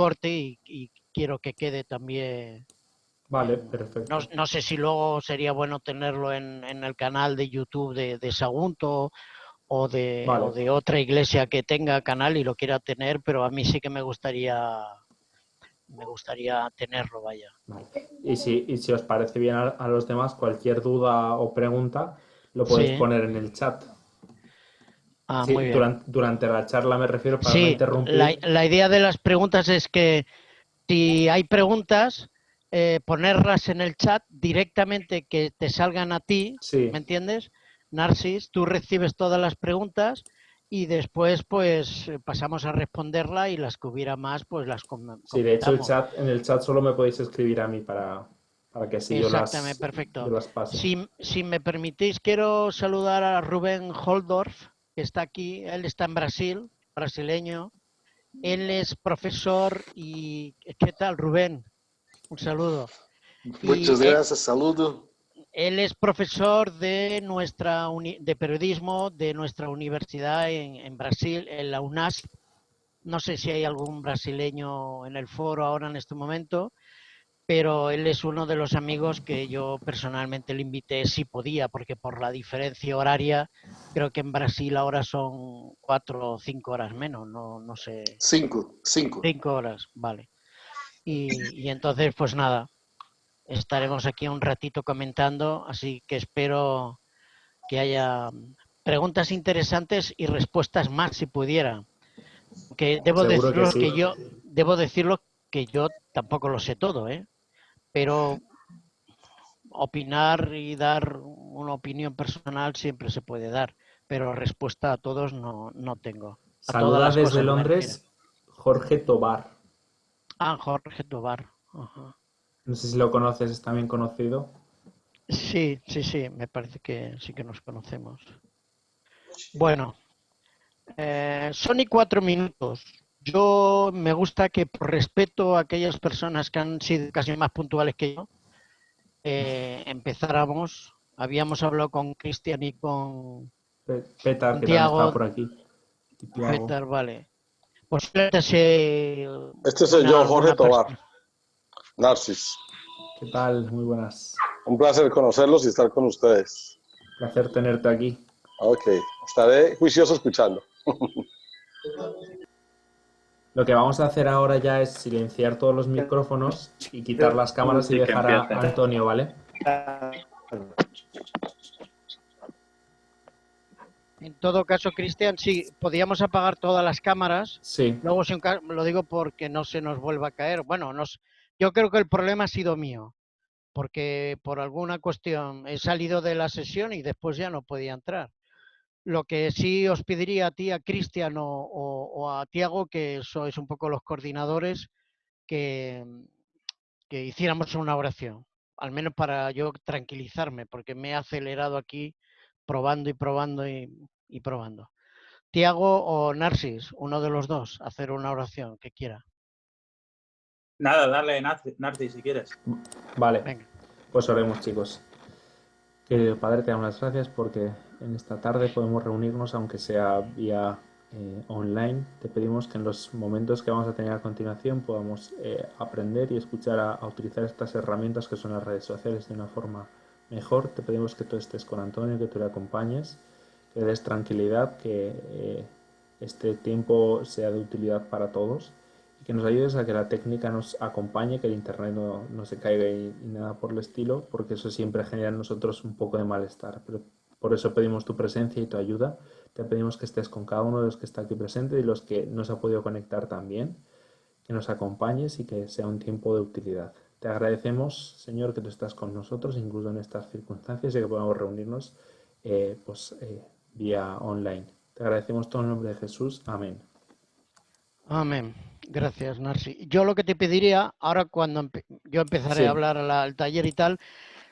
corte y quiero que quede también. Vale, perfecto. No sé si luego sería bueno tenerlo en el canal de YouTube de Sagunto o de otra iglesia que tenga canal y lo quiera tener, pero a mí sí que me gustaría tenerlo, vaya. Vale. Y si os parece bien a los demás, cualquier duda o pregunta lo podéis Sí. poner en el chat. Sí, Muy bien. durante la charla me refiero, para no Sí, interrumpir. la idea de las preguntas es que si hay preguntas, ponerlas en el chat directamente que te salgan a ti, Sí. ¿me entiendes? Narcis, tú recibes todas las preguntas y después pues pasamos a responderla y las que hubiera más pues las Sí, de hecho comentamos. en el chat solo me podéis escribir a mí para que así Exactamente, yo perfecto. las paso. Si me permitís, quiero saludar a Rubén Holdorf, que está aquí. Él está en Brasil, brasileño. Él es profesor y ¿qué tal, Rubén? Un saludo. Y Muchas gracias, saludo. él es profesor de de periodismo de nuestra universidad en Brasil, en la UNASP. No sé si hay algún brasileño en el foro ahora en este momento, pero él es uno de los amigos que yo personalmente le invité si podía, porque por la diferencia horaria, creo que en Brasil ahora son 4 o 5 horas menos, no sé. Cinco. 5 horas, vale. Y entonces, pues nada, estaremos aquí un ratito comentando, así que espero que haya preguntas interesantes y respuestas más si pudiera. Que Seguro que sí. debo decirlo que yo tampoco lo sé todo, ¿eh? Pero opinar y dar una opinión personal siempre se puede dar, pero respuesta a todos no tengo. A todas Saluda las desde cosas me refiero. Londres Jorge Tobar. Ah, Jorge Tobar. Ajá. No sé si lo conoces, es también conocido. Sí, me parece que sí que nos conocemos. Bueno, son y 4 minutos. Yo me gusta que por respeto a aquellas personas que han sido casi más puntuales que yo, empezáramos. Habíamos hablado con Cristian y Petar, con que también estaba Tiago. por aquí. Y Tiago. Peter, vale. Posiblemente se Este soy una yo, Jorge alguna Tobar, persona. Narcis. ¿Qué tal? Muy buenas. Un placer conocerlos y estar con ustedes. Placer tenerte aquí. Ok, estaré juicioso escuchando. Lo que vamos a hacer ahora ya es silenciar todos los micrófonos y quitar las cámaras y dejar a Antonio, ¿vale? En todo caso, Cristian, sí, podíamos apagar todas las cámaras. Sí. Luego, lo digo porque no se nos vuelva a caer. Bueno, yo creo que el problema ha sido mío, porque por alguna cuestión he salido de la sesión y después ya no podía entrar. Lo que sí os pediría a ti, a Cristian o a Tiago, que sois un poco los coordinadores, que, que hiciéramos una oración, al menos para yo tranquilizarme, porque me he acelerado aquí probando y probando y probando. Tiago o Narcis, uno de los dos, hacer una oración que quiera. Nada, dale Narcis si quieres. Vale. Venga. Pues oremos, chicos. Querido Padre, te damos las gracias porque en esta tarde podemos reunirnos, aunque sea vía online. Te pedimos que en los momentos que vamos a tener a continuación podamos aprender y escuchar a utilizar estas herramientas que son las redes sociales de una forma mejor. Te pedimos que tú estés con Antonio, que tú le acompañes, que le des tranquilidad, que este tiempo sea de utilidad para todos y que nos ayudes a que la técnica nos acompañe, que el internet no se caiga y nada por el estilo, porque eso siempre genera en nosotros un poco de malestar. Pero por eso pedimos tu presencia y tu ayuda. Te pedimos que estés con cada uno de los que está aquí presente y los que no se ha podido conectar también, que nos acompañes y que sea un tiempo de utilidad. Te agradecemos, Señor, que tú estás con nosotros, incluso en estas circunstancias, y que podamos reunirnos vía online. Te agradecemos todo en el nombre de Jesús. Amén. Amén. Gracias, Narci. Yo lo que te pediría, ahora cuando yo empezaré Sí. a hablar al taller y tal,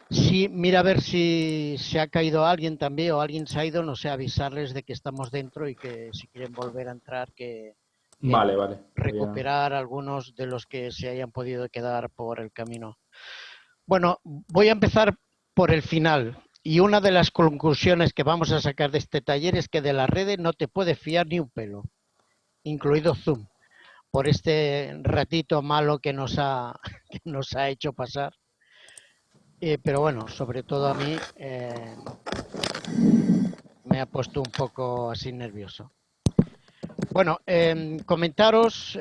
sí, mira a ver si se ha caído alguien también o alguien se ha ido, no sé, avisarles de que estamos dentro y que si quieren volver a entrar, que Vale, vale. recuperar algunos de los que se hayan podido quedar por el camino. Bueno, voy a empezar por el final. Y una de las conclusiones que vamos a sacar de este taller es que de las redes no te puedes fiar ni un pelo, incluido Zoom. por este ratito malo que nos ha, que nos ha hecho pasar. Pero bueno, sobre todo a mí me ha puesto un poco así nervioso. Bueno, comentaros,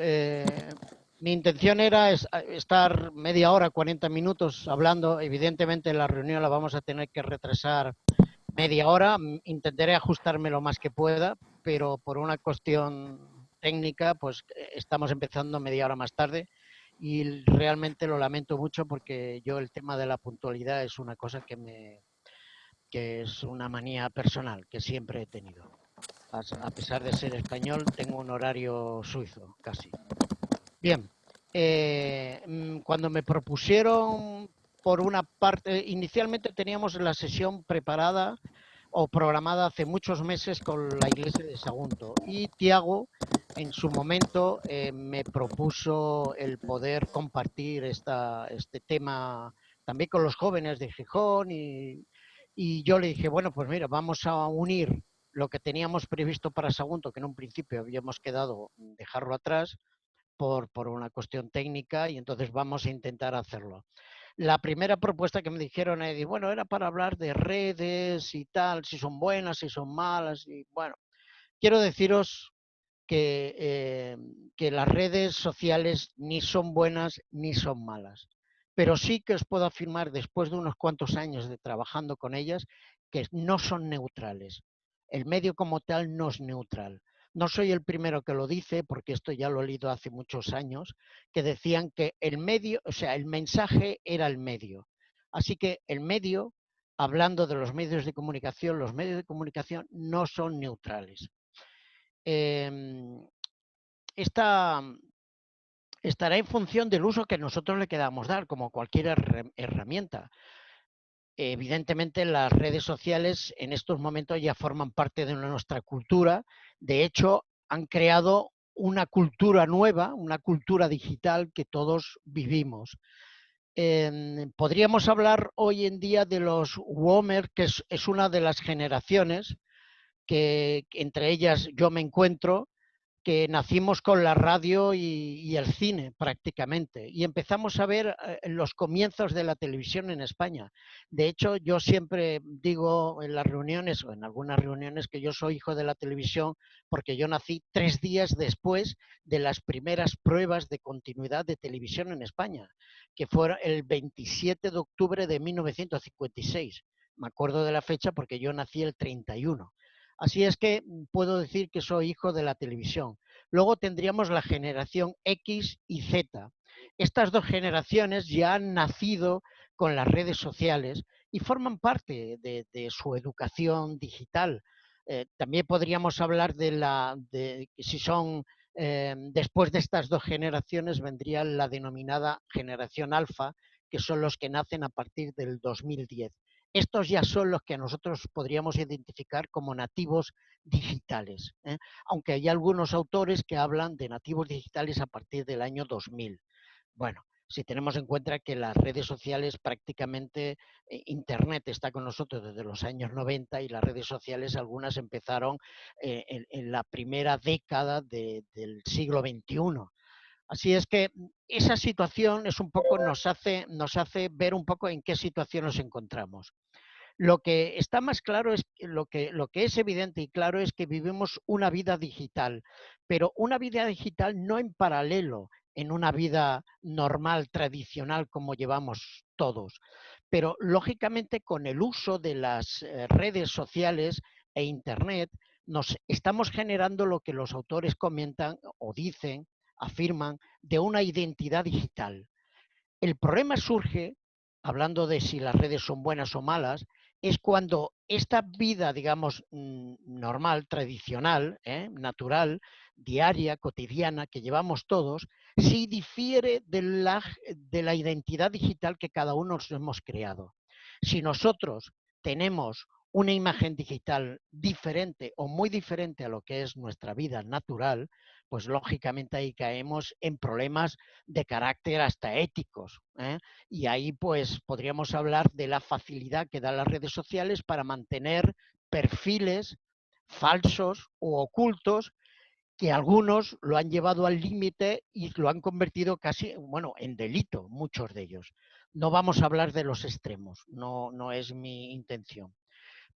mi intención era estar media hora, 40 minutos hablando. Evidentemente la reunión la vamos a tener que retrasar media hora. Intentaré ajustarme lo más que pueda, pero por una cuestión técnica, pues estamos empezando media hora más tarde y realmente lo lamento mucho porque yo el tema de la puntualidad es una cosa que es una manía personal que siempre he tenido. A pesar de ser español, tengo un horario suizo, casi. Bien, cuando me propusieron, por una parte, inicialmente teníamos la sesión preparada o programada hace muchos meses con la iglesia de Sagunto y Tiago en su momento me propuso el poder compartir este tema también con los jóvenes de Gijón y yo le dije, bueno, pues mira, vamos a unir lo que teníamos previsto para Sagunto, que en un principio habíamos quedado dejarlo atrás por una cuestión técnica y entonces vamos a intentar hacerlo. La primera propuesta que me dijeron, bueno, era para hablar de redes y tal, si son buenas, si son malas. Y bueno, quiero deciros que las redes sociales ni son buenas ni son malas. Pero sí que os puedo afirmar, después de unos cuantos años de trabajando con ellas, que no son neutrales. El medio como tal no es neutral. No soy el primero que lo dice, porque esto ya lo he leído hace muchos años, que decían que el medio, o sea, el mensaje era el medio. Así que el medio, hablando de los medios de comunicación no son neutrales. Estará en función del uso que nosotros le queramos dar, como cualquier herramienta. Evidentemente, las redes sociales en estos momentos ya forman parte de nuestra cultura. De hecho, han creado una cultura nueva, una cultura digital que todos vivimos. Podríamos hablar hoy en día de los WOMER, que es una de las generaciones que entre ellas yo me encuentro, que nacimos con la radio y el cine prácticamente y empezamos a ver los comienzos de la televisión en España. De hecho, yo siempre digo en las reuniones o en algunas reuniones que yo soy hijo de la televisión porque yo nací 3 días después de las primeras pruebas de continuidad de televisión en España, que fue el 27 de octubre de 1956. Me acuerdo de la fecha porque yo nací el 31. Así es que puedo decir que soy hijo de la televisión. Luego tendríamos la generación X y Z. Estas dos generaciones ya han nacido con las redes sociales y forman parte de su educación digital. También podríamos hablar de si son, después de estas dos generaciones vendría la denominada generación alfa, que son los que nacen a partir del 2010. Estos ya son los que nosotros podríamos identificar como nativos digitales, aunque hay algunos autores que hablan de nativos digitales a partir del año 2000. Bueno, si tenemos en cuenta que las redes sociales prácticamente, Internet está con nosotros desde los años 90 y las redes sociales algunas empezaron en la primera década del siglo XXI. Así es que esa situación es un poco, nos hace ver un poco en qué situación nos encontramos. Lo que está más claro es lo que es evidente y claro es que vivimos una vida digital, pero una vida digital no en paralelo en una vida normal, tradicional, como llevamos todos. Pero lógicamente con el uso de las redes sociales e Internet nos estamos generando lo que los autores comentan o dicen, afirman, de una identidad digital. El problema surge, hablando de si las redes son buenas o malas, es cuando esta vida, digamos, normal, tradicional, natural, diaria, cotidiana, que llevamos todos, sí difiere de la identidad digital que cada uno nos hemos creado. Si nosotros tenemos una imagen digital diferente o muy diferente a lo que es nuestra vida natural, pues lógicamente ahí caemos en problemas de carácter hasta éticos. Y ahí pues podríamos hablar de la facilidad que dan las redes sociales para mantener perfiles falsos o ocultos que algunos lo han llevado al límite y lo han convertido casi, bueno, en delito, muchos de ellos. No vamos a hablar de los extremos, no es mi intención.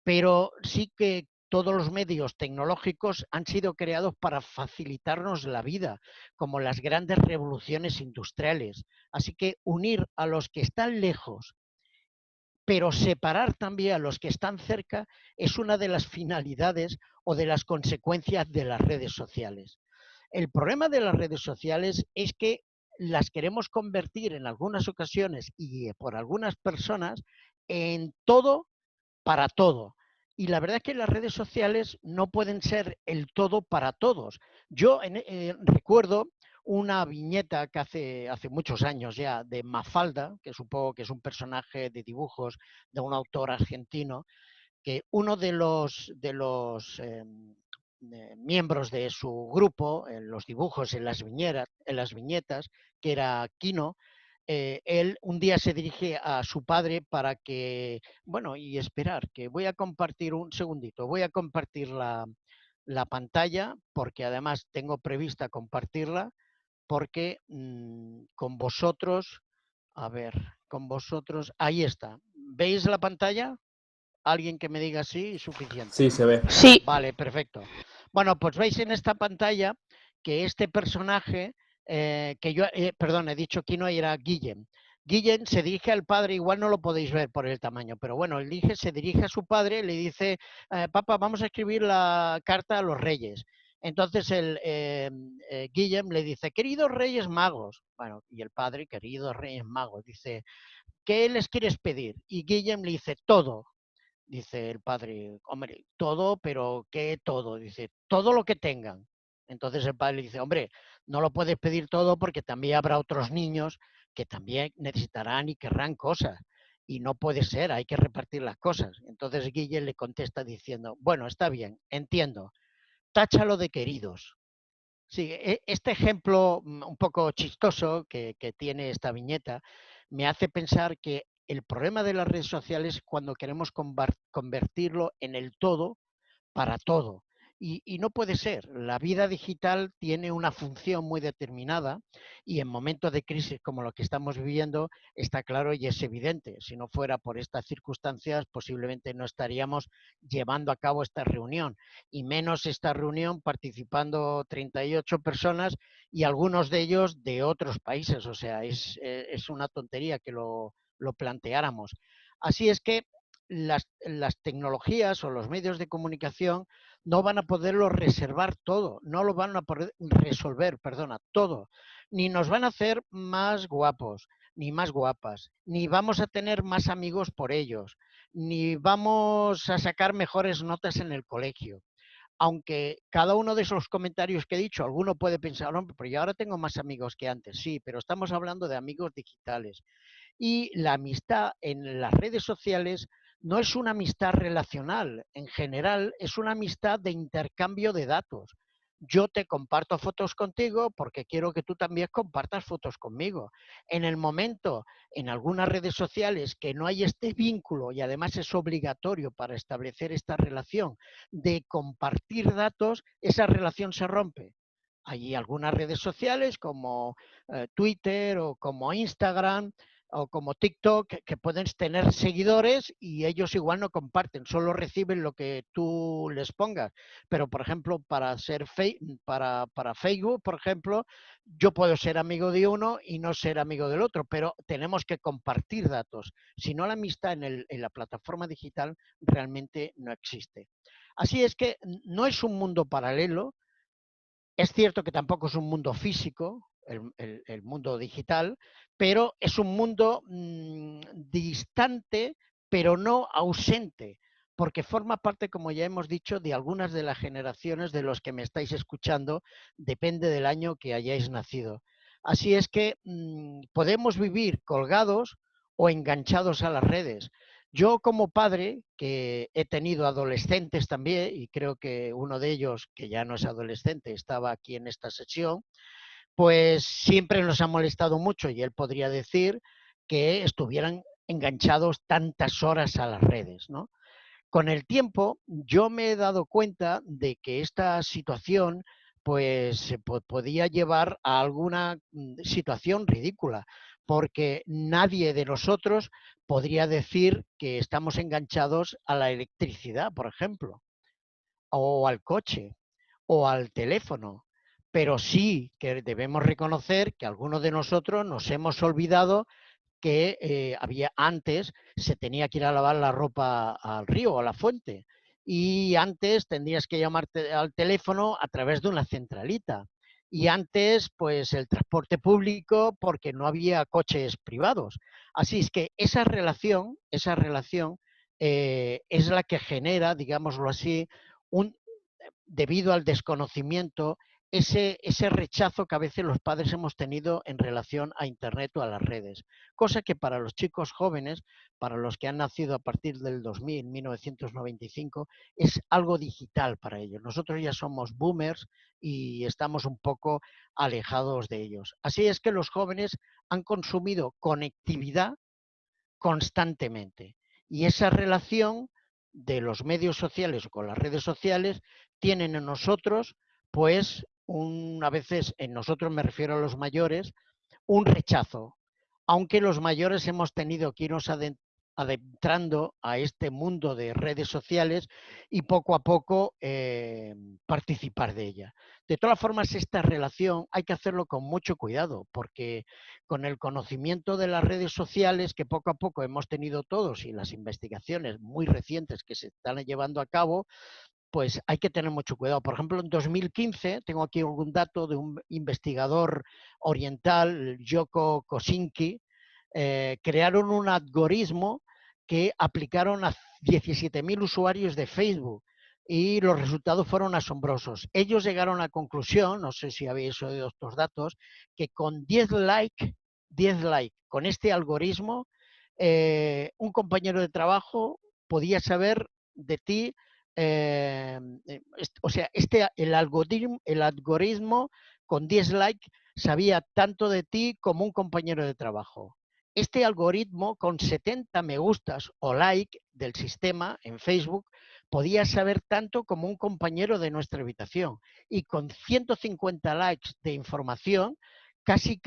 Pero sí que todos los medios tecnológicos han sido creados para facilitarnos la vida, como las grandes revoluciones industriales. Así que unir a los que están lejos, pero separar también a los que están cerca, es una de las finalidades o de las consecuencias de las redes sociales. El problema de las redes sociales es que las queremos convertir en algunas ocasiones y por algunas personas en todo para todo. Y la verdad es que las redes sociales no pueden ser el todo para todos. Yo recuerdo una viñeta que hace muchos años ya de Mafalda, que supongo que es un personaje de dibujos de un autor argentino, que uno de los miembros de su grupo, en los dibujos, en las viñetas, que era Quino, él un día se dirige a su padre para que, bueno, y esperar, que voy a compartir un segundito, voy a compartir la pantalla, porque además tengo prevista compartirla, porque con vosotros, a ver, con vosotros, ahí está. ¿Veis la pantalla? Alguien que me diga sí, suficiente. Sí, se ve. Sí. Vale, perfecto. Bueno, pues veis en esta pantalla que este personaje, perdón, he dicho Quino y era Guillem. Guillem se dirige al padre, igual no lo podéis ver por el tamaño, pero bueno, se dirige a su padre, le dice, papá, vamos a escribir la carta a los reyes. Entonces Guillem le dice, queridos reyes magos, bueno, y el padre, queridos reyes magos, dice, ¿qué les quieres pedir? Y Guillem le dice, todo. Dice el padre, hombre, todo, pero ¿qué todo? Dice, todo lo que tengan. Entonces el padre le dice, hombre, no lo puedes pedir todo porque también habrá otros niños que también necesitarán y querrán cosas. Y no puede ser, hay que repartir las cosas. Entonces Guille le contesta diciendo, bueno, está bien, entiendo, táchalo de queridos. Sí, este ejemplo un poco chistoso que tiene esta viñeta me hace pensar que el problema de las redes sociales es cuando queremos convertirlo en el todo para todo. Y no puede ser. La vida digital tiene una función muy determinada y en momentos de crisis como lo que estamos viviendo está claro y es evidente. Si no fuera por estas circunstancias, posiblemente no estaríamos llevando a cabo esta reunión y menos esta reunión participando 38 personas y algunos de ellos de otros países. O sea, es una tontería que lo planteáramos. Así es que las tecnologías o los medios de comunicación no van a poderlo reservar todo, no lo van a poder resolver, perdona, todo. Ni nos van a hacer más guapos, ni más guapas, ni vamos a tener más amigos por ellos, ni vamos a sacar mejores notas en el colegio. Aunque cada uno de esos comentarios que he dicho, alguno puede pensar, hombre, pero yo ahora tengo más amigos que antes. Sí, pero estamos hablando de amigos digitales. Y la amistad en las redes sociales no es una amistad relacional, en general es una amistad de intercambio de datos. Yo te comparto fotos contigo porque quiero que tú también compartas fotos conmigo. En el momento, en algunas redes sociales, que no hay este vínculo y además es obligatorio para establecer esta relación de compartir datos, esa relación se rompe. Hay algunas redes sociales como Twitter o como Instagram o como TikTok, que pueden tener seguidores y ellos igual no comparten, solo reciben lo que tú les pongas. Pero, por ejemplo, para Facebook, por ejemplo, yo puedo ser amigo de uno y no ser amigo del otro, pero tenemos que compartir datos. Si no, la amistad en la plataforma digital realmente no existe. Así es que no es un mundo paralelo. Es cierto que tampoco es un mundo físico, el mundo digital, pero es un mundo distante, pero no ausente, porque forma parte, como ya hemos dicho, de algunas de las generaciones de los que me estáis escuchando, depende del año que hayáis nacido. Así es que podemos vivir colgados o enganchados a las redes. Yo como padre, que he tenido adolescentes también, y creo que uno de ellos, que ya no es adolescente, estaba aquí en esta sesión, pues siempre nos ha molestado mucho y él podría decir que estuvieran enganchados tantas horas a las redes, ¿no? Con el tiempo yo me he dado cuenta de que esta situación pues podía llevar a alguna situación ridícula, porque nadie de nosotros podría decir que estamos enganchados a la electricidad, por ejemplo, o al coche, o al teléfono. Pero sí que debemos reconocer que algunos de nosotros nos hemos olvidado que antes se tenía que ir a lavar la ropa al río o a la fuente. Y antes tendrías que llamarte al teléfono a través de una centralita. Y antes, pues el transporte público, porque no había coches privados. Así es que esa relación es la que genera, digámoslo así, debido al desconocimiento, ese rechazo que a veces los padres hemos tenido en relación a Internet o a las redes. Cosa que para los chicos jóvenes, para los que han nacido a partir del 2000, 1995, es algo digital para ellos. Nosotros ya somos boomers y estamos un poco alejados de ellos. Así es que los jóvenes han consumido conectividad constantemente. Y esa relación de los medios sociales o con las redes sociales tienen en nosotros, pues, a veces, en nosotros me refiero a los mayores, un rechazo. Aunque los mayores hemos tenido que irnos adentrando a este mundo de redes sociales y poco a poco participar de ella. De todas formas, esta relación hay que hacerlo con mucho cuidado, porque con el conocimiento de las redes sociales que poco a poco hemos tenido todos y las investigaciones muy recientes que se están llevando a cabo, pues hay que tener mucho cuidado. Por ejemplo, en 2015, tengo aquí algún dato de un investigador oriental, Yoko Kosinski, crearon un algoritmo que aplicaron a 17.000 usuarios de Facebook y los resultados fueron asombrosos. Ellos llegaron a la conclusión, no sé si habéis oído estos datos, que con 10 likes, con este algoritmo, un compañero de trabajo podía saber de ti, o sea, el algoritmo con 10 likes sabía tanto de ti como un compañero de trabajo. Este algoritmo con 70 me gustas o like del sistema en Facebook podía saber tanto como un compañero de nuestra habitación, y con 150 likes de información casi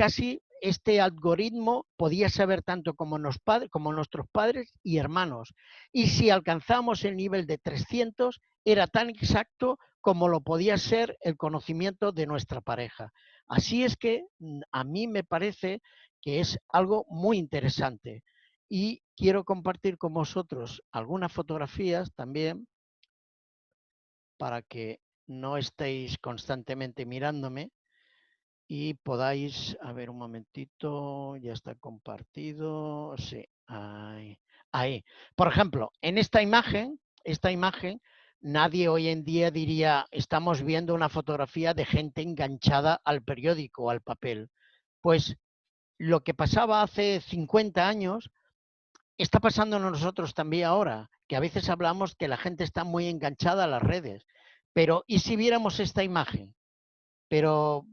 este algoritmo podía saber tanto como nuestros padres y hermanos. Y si alcanzamos el nivel de 300, era tan exacto como lo podía ser el conocimiento de nuestra pareja. Así es que a mí me parece que es algo muy interesante. Y quiero compartir con vosotros algunas fotografías también para que no estéis constantemente mirándome y podáis, a ver un momentito, ya está compartido, sí, ahí. Por ejemplo, en esta imagen, nadie hoy en día diría, estamos viendo una fotografía de gente enganchada al periódico o al papel. Pues lo que pasaba hace 50 años está pasando a nosotros también ahora, que a veces hablamos que la gente está muy enganchada a las redes. Pero, ¿y si viéramos esta imagen? Pero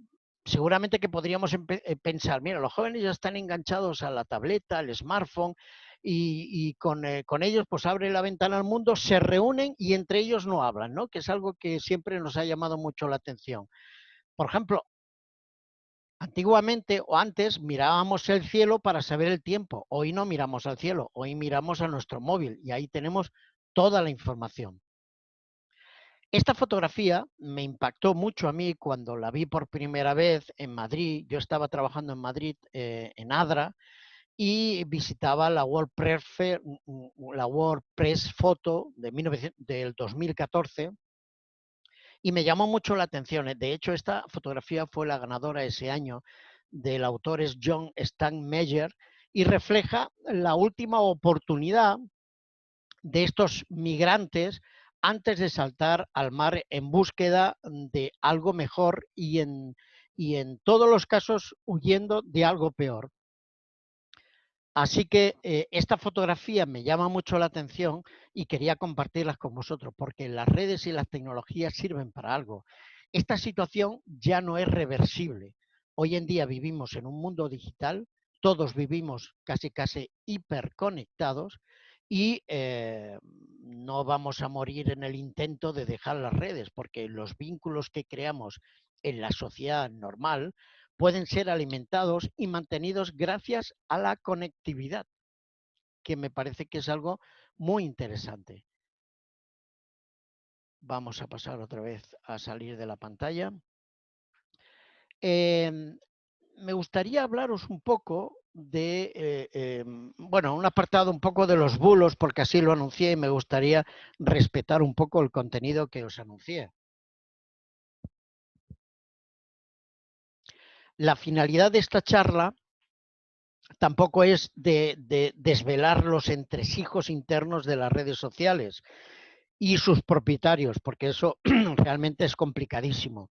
seguramente que podríamos pensar, mira, los jóvenes ya están enganchados a la tableta, al smartphone, y con ellos pues abre la ventana al mundo, se reúnen y entre ellos no hablan, ¿no? Que es algo que siempre nos ha llamado mucho la atención. Por ejemplo, antiguamente o antes mirábamos el cielo para saber el tiempo. Hoy no miramos al cielo, hoy miramos a nuestro móvil y ahí tenemos toda la información. Esta fotografía me impactó mucho a mí cuando la vi por primera vez en Madrid. Yo estaba trabajando en Madrid, en Adra, y visitaba la WordPress Photo del 2014, y me llamó mucho la atención. De hecho, esta fotografía fue la ganadora ese año. Del autor es John Steinmeyer y refleja la última oportunidad de estos migrantes antes de saltar al mar en búsqueda de algo mejor y en todos los casos huyendo de algo peor. Así que esta fotografía me llama mucho la atención y quería compartirlas con vosotros, porque las redes y las tecnologías sirven para algo. Esta situación ya no es reversible. Hoy en día vivimos en un mundo digital, todos vivimos casi hiperconectados, y no vamos a morir en el intento de dejar las redes, porque los vínculos que creamos en la sociedad normal pueden ser alimentados y mantenidos gracias a la conectividad, que me parece que es algo muy interesante. Vamos a pasar otra vez a salir de la pantalla. Me gustaría hablaros un poco de, bueno, un apartado un poco de los bulos, porque así lo anuncié y me gustaría respetar un poco el contenido que os anuncié. La finalidad de esta charla tampoco es de desvelar los entresijos internos de las redes sociales y sus propietarios, porque eso realmente es complicadísimo.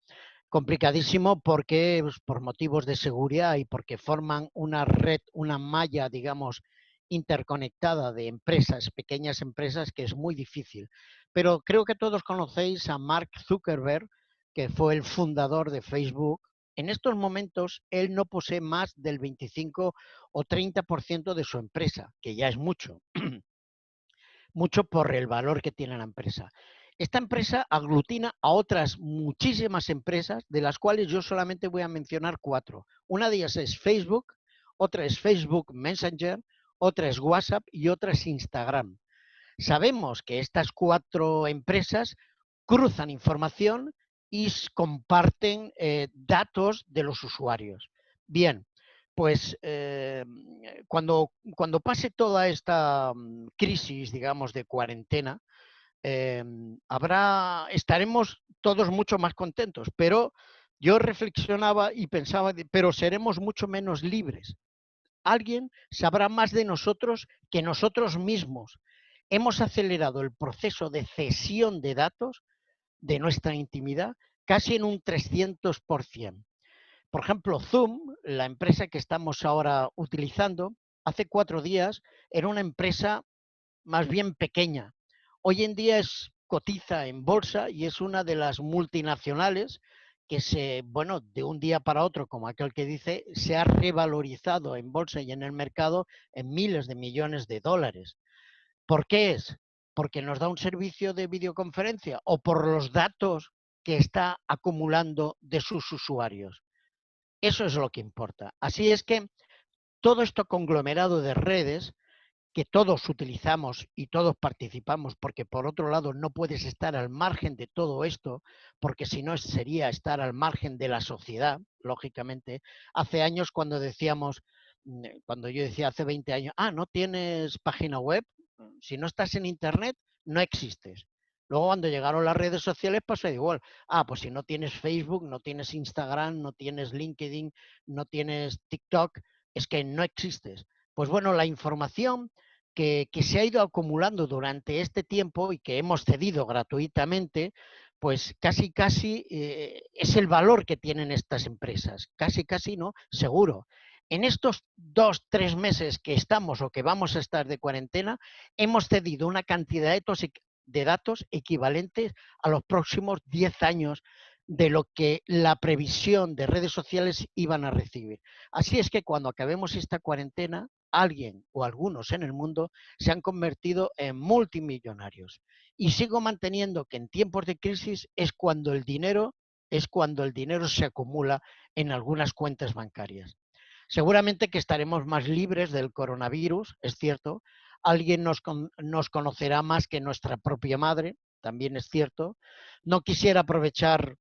Complicadísimo porque pues, por motivos de seguridad y porque forman una red, una malla, digamos, interconectada de empresas, pequeñas empresas, que es muy difícil. Pero creo que todos conocéis a Mark Zuckerberg, que fue el fundador de Facebook. En estos momentos, él no posee más del 25 o 30% de su empresa, que ya es mucho. Mucho por el valor que tiene la empresa. Esta empresa aglutina a otras muchísimas empresas, de las cuales yo solamente voy a mencionar 4. Una de ellas es Facebook, otra es Facebook Messenger, otra es WhatsApp y otra es Instagram. Sabemos que estas 4 empresas cruzan información y comparten datos de los usuarios. Bien, pues cuando pase toda esta crisis, digamos, de cuarentena, estaremos todos mucho más contentos, pero yo reflexionaba y pensaba, pero seremos mucho menos libres. Alguien sabrá más de nosotros que nosotros mismos. Hemos acelerado el proceso de cesión de datos de nuestra intimidad casi en un 300%. Por ejemplo, Zoom, la empresa que estamos ahora utilizando, hace 4 días era una empresa más bien pequeña. Hoy en día cotiza en bolsa y es una de las multinacionales que bueno, de un día para otro, como aquel que dice, se ha revalorizado en bolsa y en el mercado en miles de millones de dólares. ¿Por qué es? Porque nos da un servicio de videoconferencia o por los datos que está acumulando de sus usuarios. Eso es lo que importa. Así es que todo esto conglomerado de redes que todos utilizamos y todos participamos, porque por otro lado no puedes estar al margen de todo esto, porque si no sería estar al margen de la sociedad, lógicamente. Hace años cuando decíamos, cuando yo decía hace 20 años, no tienes página web, si no estás en internet, no existes. Luego cuando llegaron las redes sociales pasó igual. Pues si no tienes Facebook, no tienes Instagram, no tienes LinkedIn, no tienes TikTok, es que no existes. Pues bueno, la información que se ha ido acumulando durante este tiempo y que hemos cedido gratuitamente, pues casi es el valor que tienen estas empresas. Casi no, seguro. En estos 2-3 meses que estamos o que vamos a estar de cuarentena, hemos cedido una cantidad de datos equivalentes a los próximos 10 años de lo que la previsión de redes sociales iban a recibir. Así es que cuando acabemos esta cuarentena, alguien o algunos en el mundo se han convertido en multimillonarios. Y sigo manteniendo que en tiempos de crisis es cuando el dinero se acumula en algunas cuentas bancarias. Seguramente que estaremos más libres del coronavirus, es cierto. Alguien nos conocerá más que nuestra propia madre, también es cierto. No quisiera aprovechar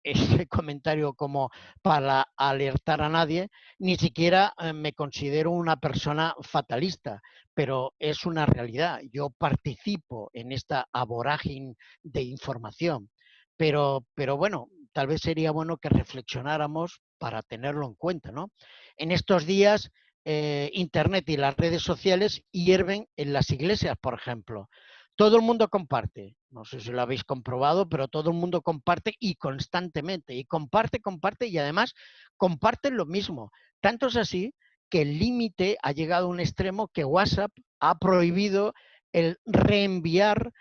ese comentario como para alertar a nadie, ni siquiera me considero una persona fatalista, pero es una realidad. Yo participo en esta vorágine de información, pero bueno, tal vez sería bueno que reflexionáramos para tenerlo en cuenta, ¿no? En estos días, Internet y las redes sociales hierven en las iglesias, por ejemplo. Todo el mundo comparte, no sé si lo habéis comprobado, pero todo el mundo comparte y constantemente, y comparte y además comparten lo mismo. Tanto es así que el límite ha llegado a un extremo que WhatsApp ha prohibido el reenviar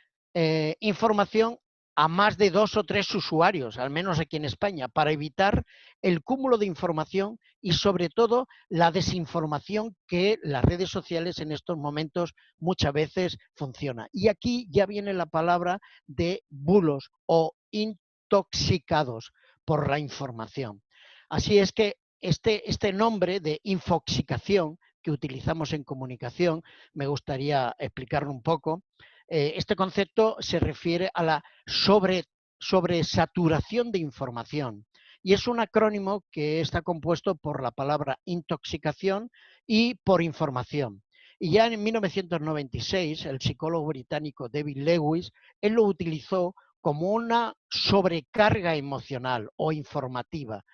información a más de 2 o 3 usuarios, al menos aquí en España, para evitar el cúmulo de información y sobre todo la desinformación que las redes sociales en estos momentos muchas veces funciona. Y aquí ya viene la palabra de bulos o intoxicados, por la información. Así es que este nombre de infoxicación que utilizamos en comunicación, me gustaría explicarlo un poco. Este concepto se refiere a la sobresaturación de información y es un acrónimo que está compuesto por la palabra intoxicación y por información. Y ya en 1996, el psicólogo británico David Lewis, él lo utilizó como una sobrecarga emocional o informativa.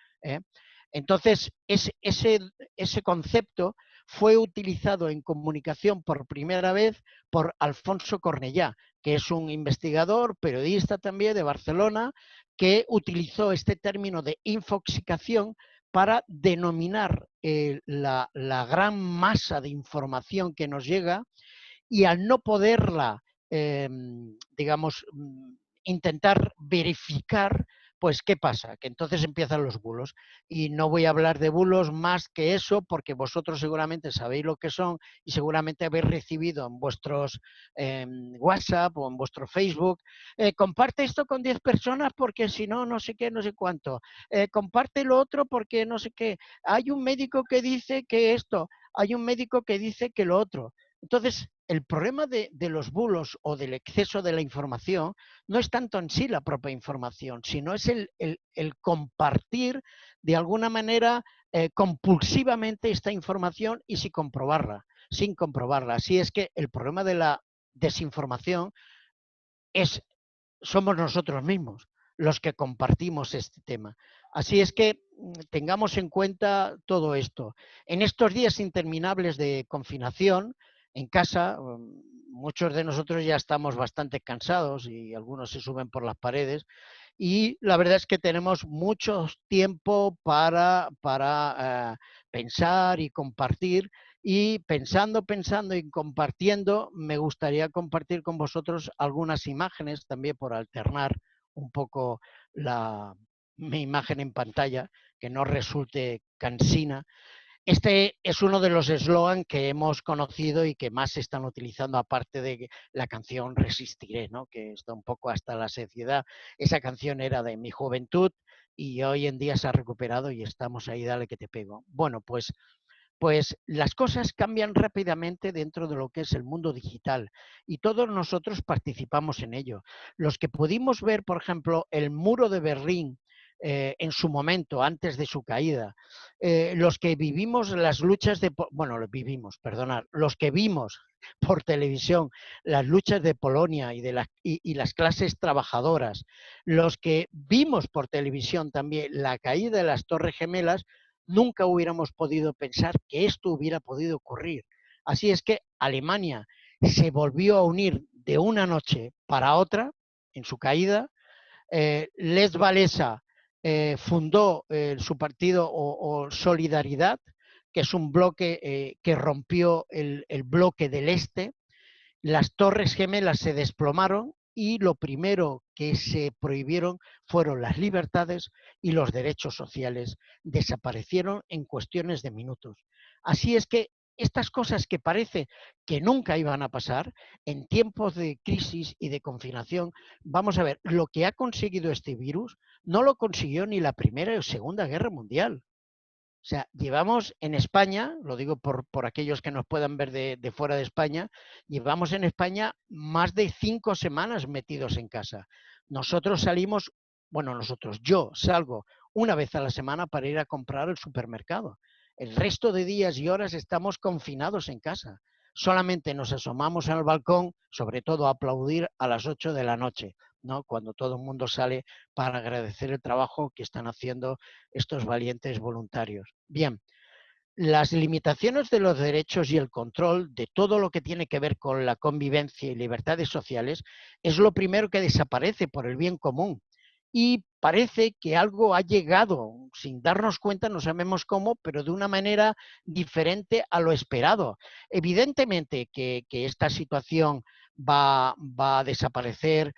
Entonces, ese concepto fue utilizado en comunicación por primera vez por Alfonso Cornellá, que es un investigador, periodista también de Barcelona, que utilizó este término de infoxicación para denominar la gran masa de información que nos llega y al no poderla, digamos, intentar verificar, pues ¿qué pasa? Que entonces empiezan los bulos. Y no voy a hablar de bulos más que eso, porque vosotros seguramente sabéis lo que son y seguramente habéis recibido en vuestros WhatsApp o en vuestro Facebook, comparte esto con 10 personas porque si no, no sé qué, no sé cuánto. Comparte lo otro porque no sé qué. Hay un médico que dice que esto, hay un médico que dice que lo otro. Entonces, el problema de los bulos o del exceso de la información no es tanto en sí la propia información, sino es el compartir de alguna manera compulsivamente esta información y sin comprobarla. Así es que el problema de la desinformación somos nosotros mismos los que compartimos este tema. Así es que tengamos en cuenta todo esto. En estos días interminables de confinación, en casa, muchos de nosotros ya estamos bastante cansados y algunos se suben por las paredes y la verdad es que tenemos mucho tiempo para pensar y compartir y pensando y compartiendo, me gustaría compartir con vosotros algunas imágenes también por alternar un poco mi imagen en pantalla, que no resulte cansina. Este es uno de los eslogan que hemos conocido y que más se están utilizando, aparte de la canción Resistiré, ¿no? Que está un poco hasta la saciedad. Esa canción era de mi juventud y hoy en día se ha recuperado y estamos ahí, dale que te pego. Bueno, pues las cosas cambian rápidamente dentro de lo que es el mundo digital y todos nosotros participamos en ello. Los que pudimos ver, por ejemplo, el muro de Berlín en su momento, antes de su caída, los que vivimos las luchas los que vimos por televisión las luchas de Polonia y las clases trabajadoras, los que vimos por televisión también la caída de las Torres Gemelas, nunca hubiéramos podido pensar que esto hubiera podido ocurrir. Así es que Alemania se volvió a unir de una noche para otra en su caída. Lech Walesa fundó su partido o Solidaridad, que es un bloque que rompió el bloque del Este. Las Torres Gemelas se desplomaron y lo primero que se prohibieron fueron las libertades y los derechos sociales. Desaparecieron en cuestiones de minutos. Así es que estas cosas que parece que nunca iban a pasar, en tiempos de crisis y de confinación, vamos a ver, lo que ha conseguido este virus no lo consiguió ni la Primera o Segunda Guerra Mundial. O sea, llevamos en España, lo digo por aquellos que nos puedan ver de fuera de España, llevamos en España más de 5 semanas metidos en casa. Yo salgo una vez a la semana para ir a comprar al supermercado. El resto de días y horas estamos confinados en casa. Solamente nos asomamos al balcón, sobre todo a aplaudir a las 8 de la noche, ¿no? Cuando todo el mundo sale para agradecer el trabajo que están haciendo estos valientes voluntarios. Bien, las limitaciones de los derechos y el control de todo lo que tiene que ver con la convivencia y libertades sociales es lo primero que desaparece por el bien común. Y parece que algo ha llegado, sin darnos cuenta, no sabemos cómo, pero de una manera diferente a lo esperado. Evidentemente que esta situación va a desaparecer,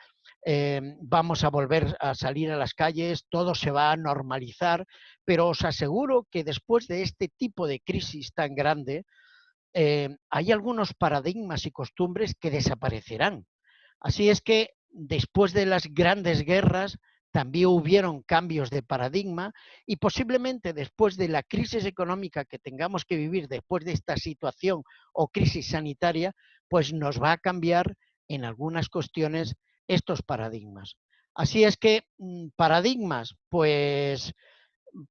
vamos a volver a salir a las calles, todo se va a normalizar, pero os aseguro que después de este tipo de crisis tan grande, hay algunos paradigmas y costumbres que desaparecerán. Así es que después de las grandes guerras también hubieron cambios de paradigma y posiblemente después de la crisis económica que tengamos que vivir después de esta situación o crisis sanitaria, pues nos va a cambiar en algunas cuestiones estos paradigmas. Así es que paradigmas, pues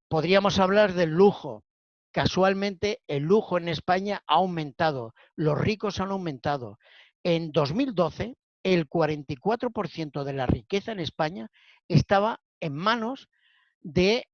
podríamos hablar del lujo. Casualmente el lujo en España ha aumentado, los ricos han aumentado. En 2012 el 44% de la riqueza en España estaba en manos de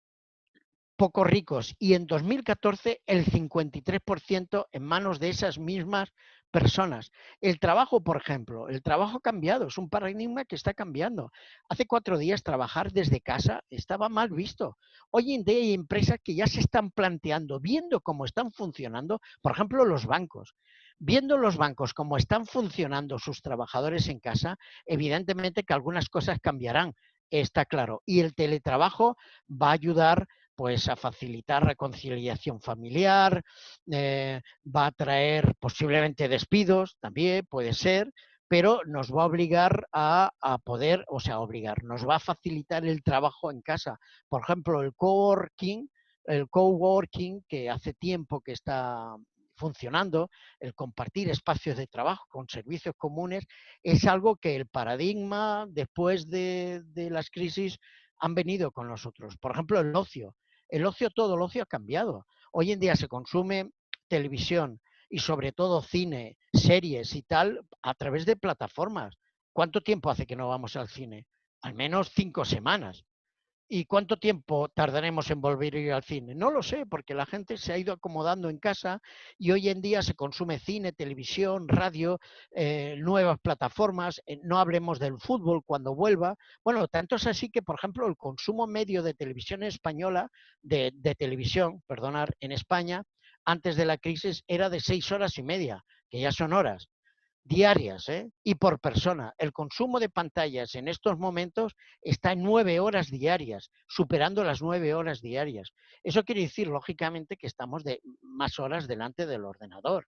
pocos ricos y en 2014 el 53% en manos de esas mismas personas. El trabajo, por ejemplo, el trabajo ha cambiado, es un paradigma que está cambiando. Hace 4 días trabajar desde casa estaba mal visto. Hoy en día hay empresas que ya se están planteando, viendo cómo están funcionando, por ejemplo, los bancos. Viendo los bancos cómo están funcionando sus trabajadores en casa, evidentemente que algunas cosas cambiarán, está claro. Y el teletrabajo va a ayudar pues a facilitar reconciliación familiar, va a traer posiblemente despidos, también puede ser, pero nos va a obligar a poder, o sea, nos va a facilitar el trabajo en casa. Por ejemplo, el coworking que hace tiempo que está funcionando, el compartir espacios de trabajo con servicios comunes, es algo que el paradigma después de las crisis han venido con nosotros. Por ejemplo, el ocio. Todo el ocio ha cambiado. Hoy en día se consume televisión y sobre todo cine, series y tal a través de plataformas. ¿Cuánto tiempo hace que no vamos al cine? Al menos 5 semanas. ¿Y cuánto tiempo tardaremos en volver a ir al cine? No lo sé, porque la gente se ha ido acomodando en casa y hoy en día se consume cine, televisión, radio, nuevas plataformas, no hablemos del fútbol cuando vuelva. Bueno, tanto es así que, por ejemplo, el consumo medio de televisión española, de televisión, perdonar, en España, antes de la crisis era de 6 horas y media, que ya son horas diarias, y por persona. El consumo de pantallas en estos momentos está en 9 horas diarias, superando las 9 horas diarias. Eso quiere decir, lógicamente, que estamos de más horas delante del ordenador.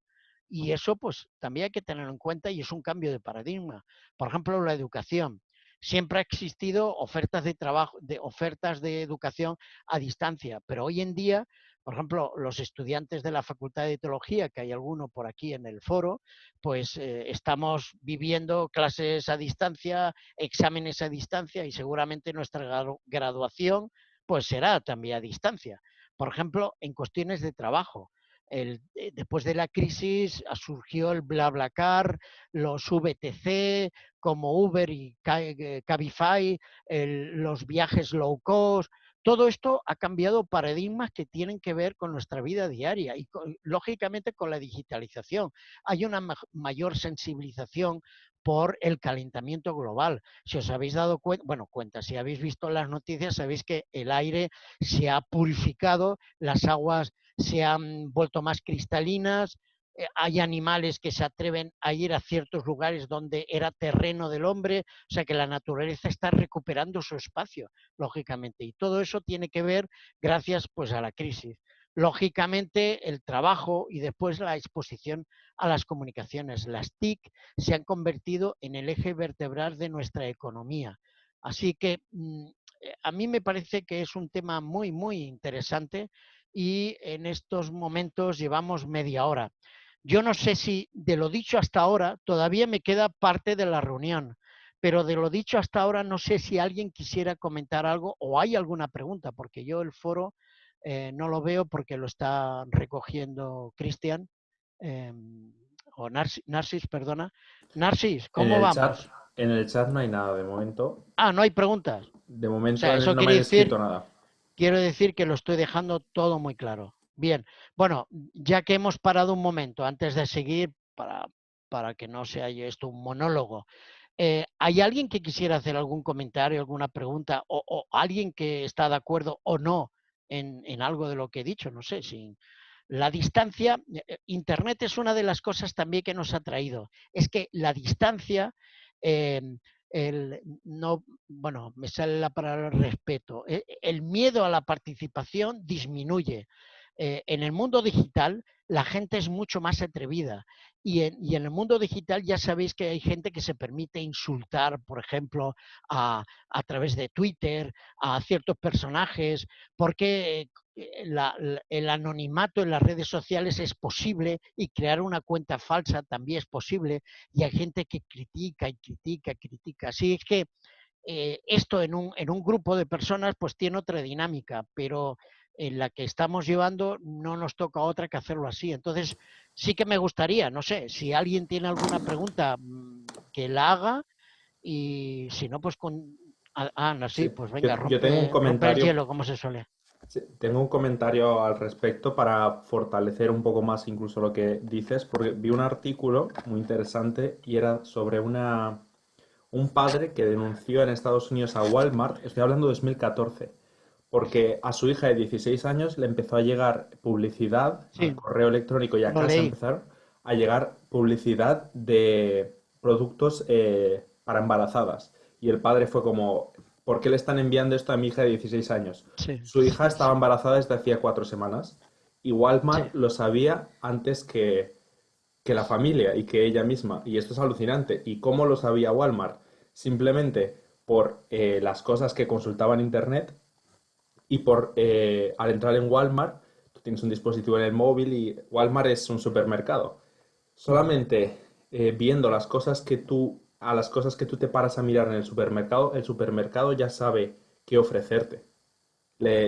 Y eso, pues, también hay que tenerlo en cuenta y es un cambio de paradigma. Por ejemplo, la educación. Siempre ha existido ofertas de trabajo, ofertas de educación a distancia, pero hoy en día, por ejemplo, los estudiantes de la Facultad de Teología, que hay alguno por aquí en el foro, pues estamos viviendo clases a distancia, exámenes a distancia y seguramente nuestra graduación pues será también a distancia. Por ejemplo, en cuestiones de trabajo. Después de la crisis surgió el BlaBlaCar, los VTC como Uber y Cabify, los viajes low cost. Todo esto ha cambiado paradigmas que tienen que ver con nuestra vida diaria y lógicamente con la digitalización. Hay una mayor sensibilización por el calentamiento global. Si os habéis dado cuenta, si habéis visto las noticias, sabéis que el aire se ha purificado, las aguas se han vuelto más cristalinas, hay animales que se atreven a ir a ciertos lugares donde era terreno del hombre, o sea que la naturaleza está recuperando su espacio, lógicamente, y todo eso tiene que ver gracias pues a la crisis. Lógicamente, el trabajo y después la exposición a las comunicaciones, las TIC, se han convertido en el eje vertebral de nuestra economía. Así que a mí me parece que es un tema muy, muy interesante y en estos momentos llevamos media hora. Yo no sé si de lo dicho hasta ahora todavía me queda parte de la reunión, pero de lo dicho hasta ahora no sé si alguien quisiera comentar algo o hay alguna pregunta, porque yo el foro no lo veo porque lo está recogiendo Cristian, o Narcis, perdona. Narcis, En ¿cómo el chat, vamos? en el chat no hay nada de momento. Ah, no hay preguntas. De O sea, momento eso no me han escrito nada. quiero decir que lo estoy dejando todo muy claro. Bien, bueno, ya que hemos parado un momento antes de seguir, para que no sea esto un monólogo, ¿hay alguien que quisiera hacer algún comentario, alguna pregunta, o alguien que está de acuerdo o no en algo de lo que he dicho? No sé, si la distancia, Internet es una de las cosas también que nos ha traído. Es que la distancia, eh, no, bueno, me sale la palabra respeto, el miedo a la participación disminuye. En el mundo digital la gente es mucho más atrevida y en el mundo digital ya sabéis que hay gente que se permite insultar, por ejemplo, a través de Twitter, a ciertos personajes, porque el anonimato en las redes sociales es posible y crear una cuenta falsa también es posible y hay gente que critica y critica, critica. Así es que esto en un grupo de personas pues tiene otra dinámica, pero en la que estamos llevando no nos toca otra que hacerlo así. Entonces sí que me gustaría, no sé, si alguien tiene alguna pregunta que la haga y si no pues con... no, sí, Sí, pues venga, yo tengo un rompe el comentario. hielo, como se suele. Sí, tengo un comentario al respecto para fortalecer un poco más incluso lo que dices, porque vi un artículo muy interesante y era sobre un padre que denunció en Estados Unidos a Walmart, estoy hablando de 2014, porque a su hija de 16 años le empezó a llegar publicidad al Sí, correo electrónico y a lo casa leí. empezaron a llegar publicidad de productos para embarazadas. Y el padre fue como, ¿por qué le están enviando esto a mi hija de 16 años? Sí, Su hija estaba embarazada desde hacía 4 semanas y sí, Walmart lo sabía antes que la familia y que ella misma. Y esto es alucinante. ¿Y cómo lo sabía Walmart? Simplemente por las cosas que consultaba en Internet y por al entrar en Walmart, tú tienes un dispositivo en el móvil y Walmart es un supermercado. Solamente viendo a las cosas que tú te paras a mirar en el supermercado ya sabe qué ofrecerte.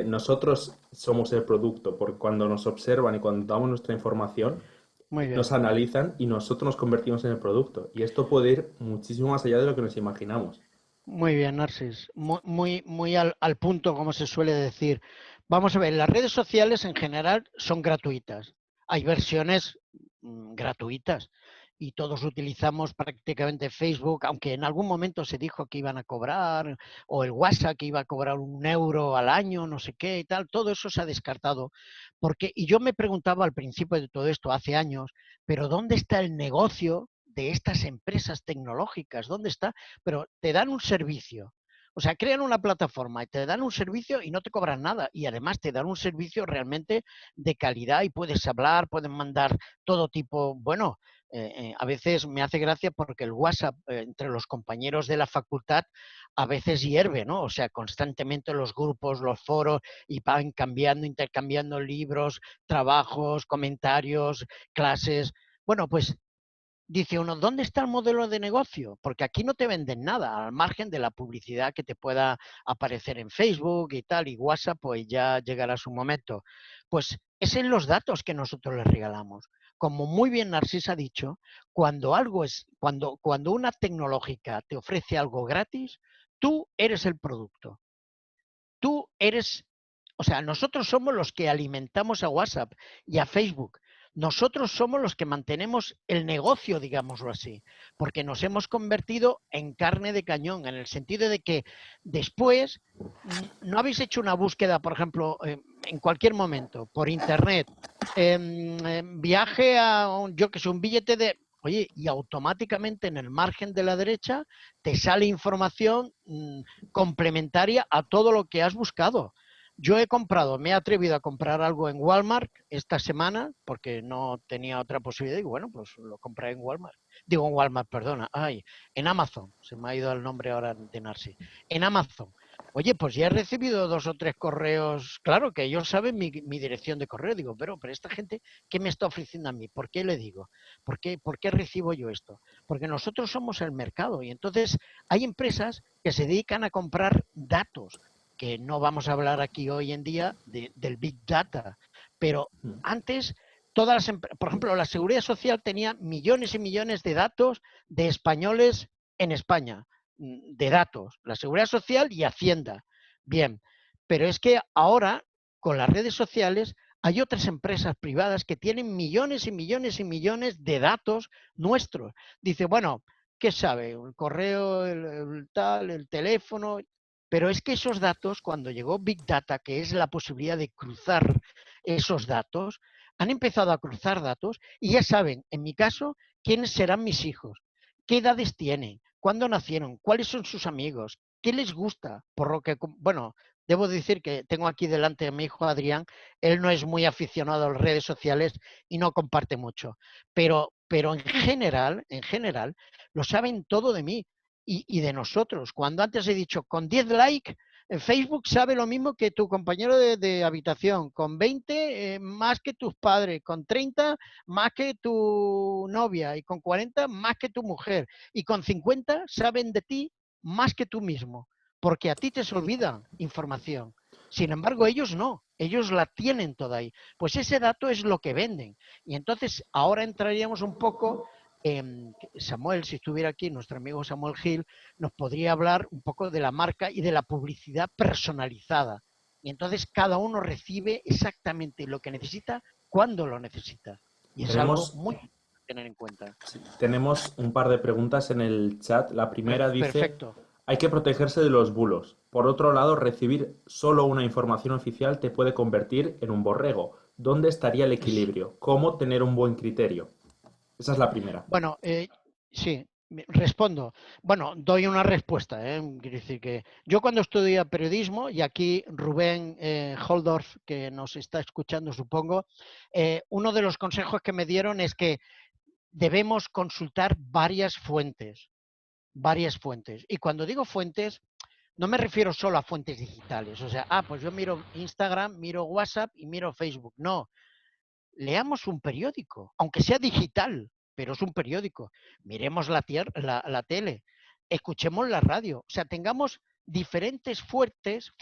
Nosotros somos el producto, porque cuando nos observan y cuando damos nuestra información, muy nos bien. analizan y nosotros nos convertimos en el producto. Y esto puede ir muchísimo más allá de lo que nos imaginamos. Muy bien, Narcis. Muy al punto, como se suele decir. Vamos a ver, las redes sociales en general son gratuitas. Hay versiones gratuitas y todos utilizamos prácticamente Facebook, aunque en algún momento se dijo que iban a cobrar, o el WhatsApp que iba a cobrar 1 euro al año, no sé qué y tal. Todo eso se ha descartado. Y yo me preguntaba al principio de todo esto, hace años, pero ¿dónde está el negocio de estas empresas tecnológicas? ¿Dónde está? Pero te dan un servicio. O sea, crean una plataforma y te dan un servicio y no te cobran nada. Y además te dan un servicio realmente de calidad y puedes hablar, pueden mandar todo tipo. Bueno, a veces me hace gracia porque el WhatsApp entre los compañeros de la facultad a veces hierve, ¿no? O sea, constantemente los grupos, los foros y van cambiando, intercambiando libros, trabajos, comentarios, clases. Bueno, pues dice uno, ¿dónde está el modelo de negocio? Porque aquí no te venden nada, al margen de la publicidad que te pueda aparecer en Facebook y tal, y WhatsApp, pues ya llegará su momento. Pues es en los datos que nosotros les regalamos. Como muy bien Narcís ha dicho, cuando una tecnológica te ofrece algo gratis, tú eres el producto. Tú eres, o sea, nosotros somos los que alimentamos a WhatsApp y a Facebook. Nosotros somos los que mantenemos el negocio, digámoslo así, porque nos hemos convertido en carne de cañón, en el sentido de que después no habéis hecho una búsqueda, por ejemplo, en cualquier momento, por internet, viaje a, yo que sé, un billete de... Oye, y automáticamente en el margen de la derecha te sale información complementaria a todo lo que has buscado. Yo he comprado, me he atrevido a comprar algo en Walmart esta semana porque no tenía otra posibilidad y bueno, pues lo compré en Walmart. Digo en Walmart, perdona, en Amazon, se me ha ido el nombre ahora de Narcy. En Amazon. Oye, pues ya he recibido 2 o 3 correos, claro que ellos saben mi dirección de correo, digo, pero esta gente, ¿qué me está ofreciendo a mí? ¿Por qué le digo? ¿Por qué recibo yo esto? Porque nosotros somos el mercado y entonces hay empresas que se dedican a comprar datos, que no vamos a hablar aquí hoy en día del Big Data, pero antes por ejemplo, la Seguridad Social tenía millones y millones de datos de españoles en España, de datos, la Seguridad Social y Hacienda. Bien, pero es que ahora con las redes sociales hay otras empresas privadas que tienen millones y millones y millones de datos nuestros. Dice, bueno, ¿qué sabe? El correo, el tal, el teléfono. Pero es que esos datos, cuando llegó Big Data, que es la posibilidad de cruzar esos datos, han empezado a cruzar datos y ya saben, en mi caso, quiénes serán mis hijos, qué edades tienen, cuándo nacieron, cuáles son sus amigos, qué les gusta, por lo que, bueno, debo decir que tengo aquí delante a mi hijo Adrián, él no es muy aficionado a las redes sociales y no comparte mucho, pero en general, lo saben todo de mí y de nosotros. Cuando antes he dicho, con 10 likes, en Facebook sabe lo mismo que tu compañero de habitación, con 20 más que tus padres, con 30 más que tu novia y con 40 más que tu mujer y con 50 saben de ti más que tú mismo, porque a ti te se olvida información. Sin embargo, ellos no, ellos la tienen toda ahí. Pues ese dato es lo que venden. Y entonces ahora entraríamos un poco, Samuel, si estuviera aquí, nuestro amigo Samuel Gil, nos podría hablar un poco de la marca y de la publicidad personalizada. Y entonces cada uno recibe exactamente lo que necesita cuando lo necesita. Y es algo Tenemos, muy a tener en cuenta. tenemos un par de preguntas en el chat. La primera dice, Perfecto. hay que protegerse de los bulos. Por otro lado, recibir solo una información oficial te puede convertir en un borrego. ¿Dónde estaría el equilibrio? ¿Cómo tener un buen criterio? Esa es la primera. Bueno, sí, respondo. Bueno, doy una respuesta. Quiero decir que yo cuando estudié periodismo, y aquí Rubén Holdorf, que nos está escuchando, supongo, uno de los consejos que me dieron es que debemos consultar varias fuentes. Varias fuentes. Y cuando digo fuentes, no me refiero solo a fuentes digitales. O sea, pues yo miro Instagram, miro WhatsApp y miro Facebook. No, leamos un periódico, aunque sea digital, pero es un periódico. Miremos la tele, escuchemos la radio, o sea, tengamos diferentes fuentes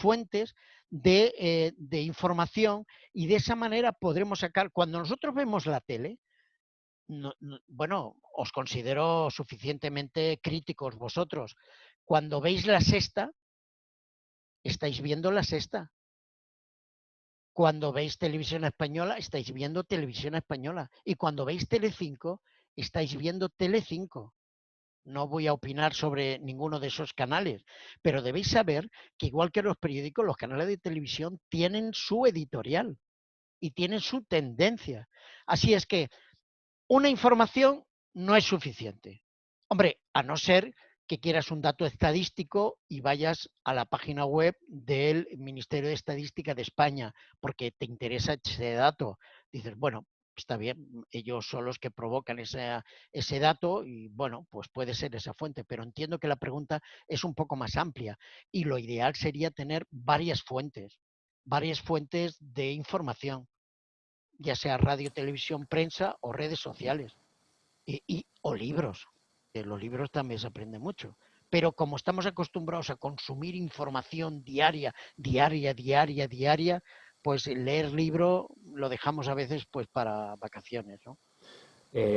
de información y de esa manera podremos sacar, cuando nosotros vemos la tele, bueno, os considero suficientemente críticos vosotros. Cuando veis la sexta, estáis viendo la sexta. Cuando veis televisión española, estáis viendo televisión española. Y cuando veis Telecinco, estáis viendo Telecinco. No voy a opinar sobre ninguno de esos canales, pero debéis saber que igual que los periódicos, los canales de televisión tienen su editorial y tienen su tendencia. Así es que una información no es suficiente. Hombre, a no ser que quieras un dato estadístico y vayas a la página web del Ministerio de Estadística de España, porque te interesa ese dato. Dices, bueno, está bien, ellos son los que provocan ese dato y bueno, pues puede ser esa fuente, pero entiendo que la pregunta es un poco más amplia y lo ideal sería tener varias fuentes de información, ya sea radio, televisión, prensa o redes sociales o libros. De los libros también se aprende mucho. Pero como estamos acostumbrados a consumir información diaria, pues leer libro lo dejamos a veces pues para vacaciones, ¿no?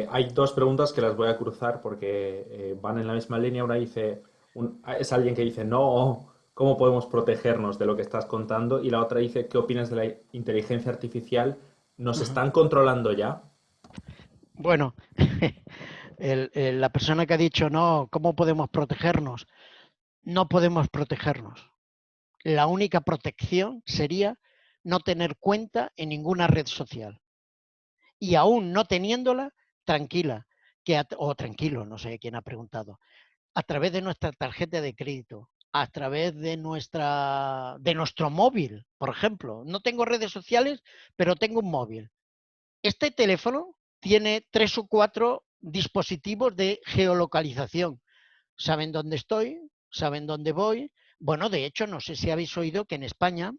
Hay dos preguntas que las voy a cruzar porque van en la misma línea. Una dice, es alguien que dice, no, ¿cómo podemos protegernos de lo que estás contando? Y la otra dice, ¿qué opinas de la inteligencia artificial? ¿Nos están controlando ya? Bueno, la persona que ha dicho, no, ¿cómo podemos protegernos? No podemos protegernos. La única protección sería no tener cuenta en ninguna red social. Y aún no teniéndola, tranquila, o tranquilo, no sé quién ha preguntado, a través de nuestra tarjeta de crédito, a través de nuestro móvil, por ejemplo. No tengo redes sociales, pero tengo un móvil. Este teléfono tiene 3 o 4 dispositivos de geolocalización. Saben dónde estoy, saben dónde voy. Bueno, de hecho, no sé si habéis oído que en España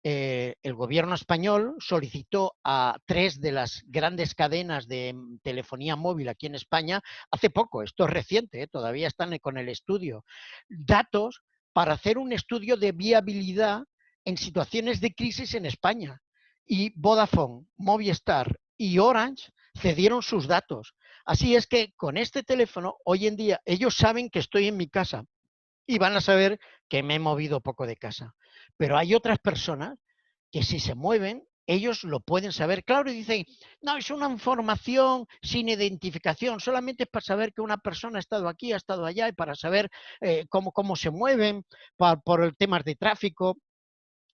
el gobierno español solicitó a 3 de las grandes cadenas de telefonía móvil aquí en España, hace poco, esto es reciente, todavía están con el estudio, datos para hacer un estudio de viabilidad en situaciones de crisis en España. Y Vodafone, Movistar y Orange cedieron sus datos. Así es que con este teléfono, hoy en día, ellos saben que estoy en mi casa y van a saber que me he movido poco de casa. Pero hay otras personas que si se mueven, ellos lo pueden saber. Claro, y dicen, no, es una información sin identificación, solamente es para saber que una persona ha estado aquí, ha estado allá, y para saber cómo se mueven, por el temas de tráfico.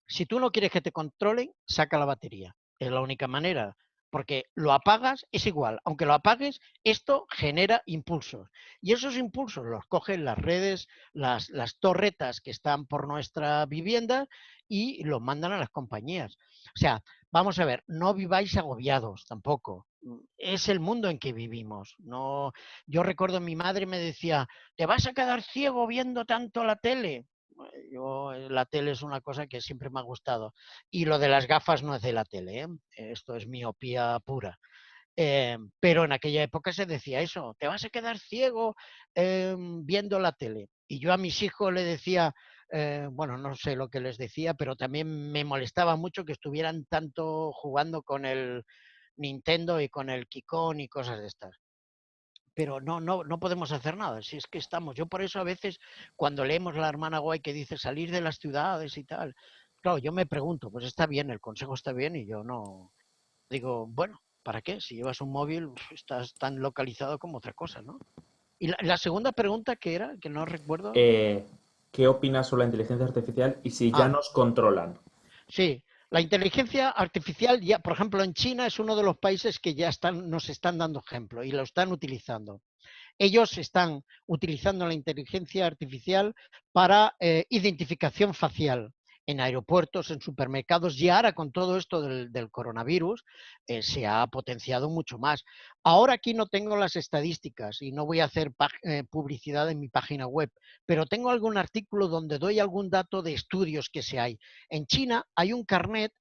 Si tú no quieres que te controlen, saca la batería. Es la única manera, porque lo apagas, es igual, aunque lo apagues, esto genera impulsos. Y esos impulsos los cogen las redes, las torretas que están por nuestra vivienda y los mandan a las compañías. O sea, vamos a ver, no viváis agobiados tampoco. Es el mundo en que vivimos. No, yo recuerdo mi madre me decía, ¿te vas a quedar ciego viendo tanto la tele? La tele es una cosa que siempre me ha gustado. Y lo de las gafas no es de la tele, ¿eh? Esto es miopía pura. Pero en aquella época se decía eso, te vas a quedar ciego viendo la tele. Y yo a mis hijos le decía, bueno, no sé lo que les decía, pero también me molestaba mucho que estuvieran tanto jugando con el Nintendo y con el Kikón y cosas de estas. Pero no podemos hacer nada, si es que estamos. Yo por eso a veces cuando leemos La hermana Guay que dice salir de las ciudades y tal, claro, yo me pregunto, pues está bien, el consejo está bien y yo no digo, bueno, ¿para qué? Si llevas un móvil estás tan localizado como otra cosa, ¿no? Y la segunda pregunta que era, que no recuerdo. ¿Qué opinas sobre la inteligencia artificial y si ya Ah, nos controlan? sí, la inteligencia artificial ya, por ejemplo, en China es uno de los países que ya nos están dando ejemplo y lo están utilizando. Ellos están utilizando la inteligencia artificial para identificación facial en aeropuertos, en supermercados, y ahora con todo esto del coronavirus se ha potenciado mucho más. Ahora aquí no tengo las estadísticas y no voy a hacer publicidad en mi página web, pero tengo algún artículo donde doy algún dato de estudios que se hay. En China hay un carnet,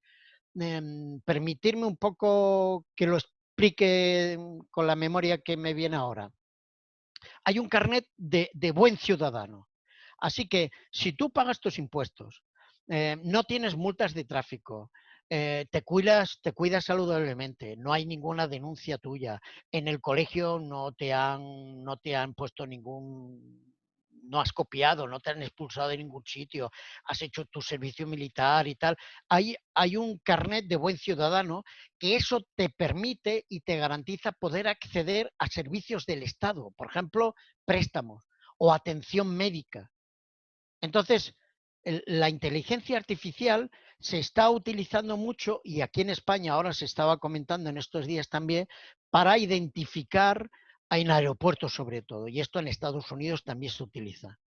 permitirme un poco que lo explique con la memoria que me viene ahora. Hay un carnet de buen ciudadano. Así que si tú pagas tus impuestos, no tienes multas de tráfico, te cuidas saludablemente, no hay ninguna denuncia tuya, en el colegio no te han puesto no has copiado, no te han expulsado de ningún sitio, has hecho tu servicio militar y tal, hay un carnet de buen ciudadano que eso te permite y te garantiza poder acceder a servicios del Estado, por ejemplo, préstamos o atención médica. Entonces, la inteligencia artificial se está utilizando mucho, y aquí en España ahora se estaba comentando en estos días también, para identificar en aeropuertos sobre todo, y esto en Estados Unidos también se utiliza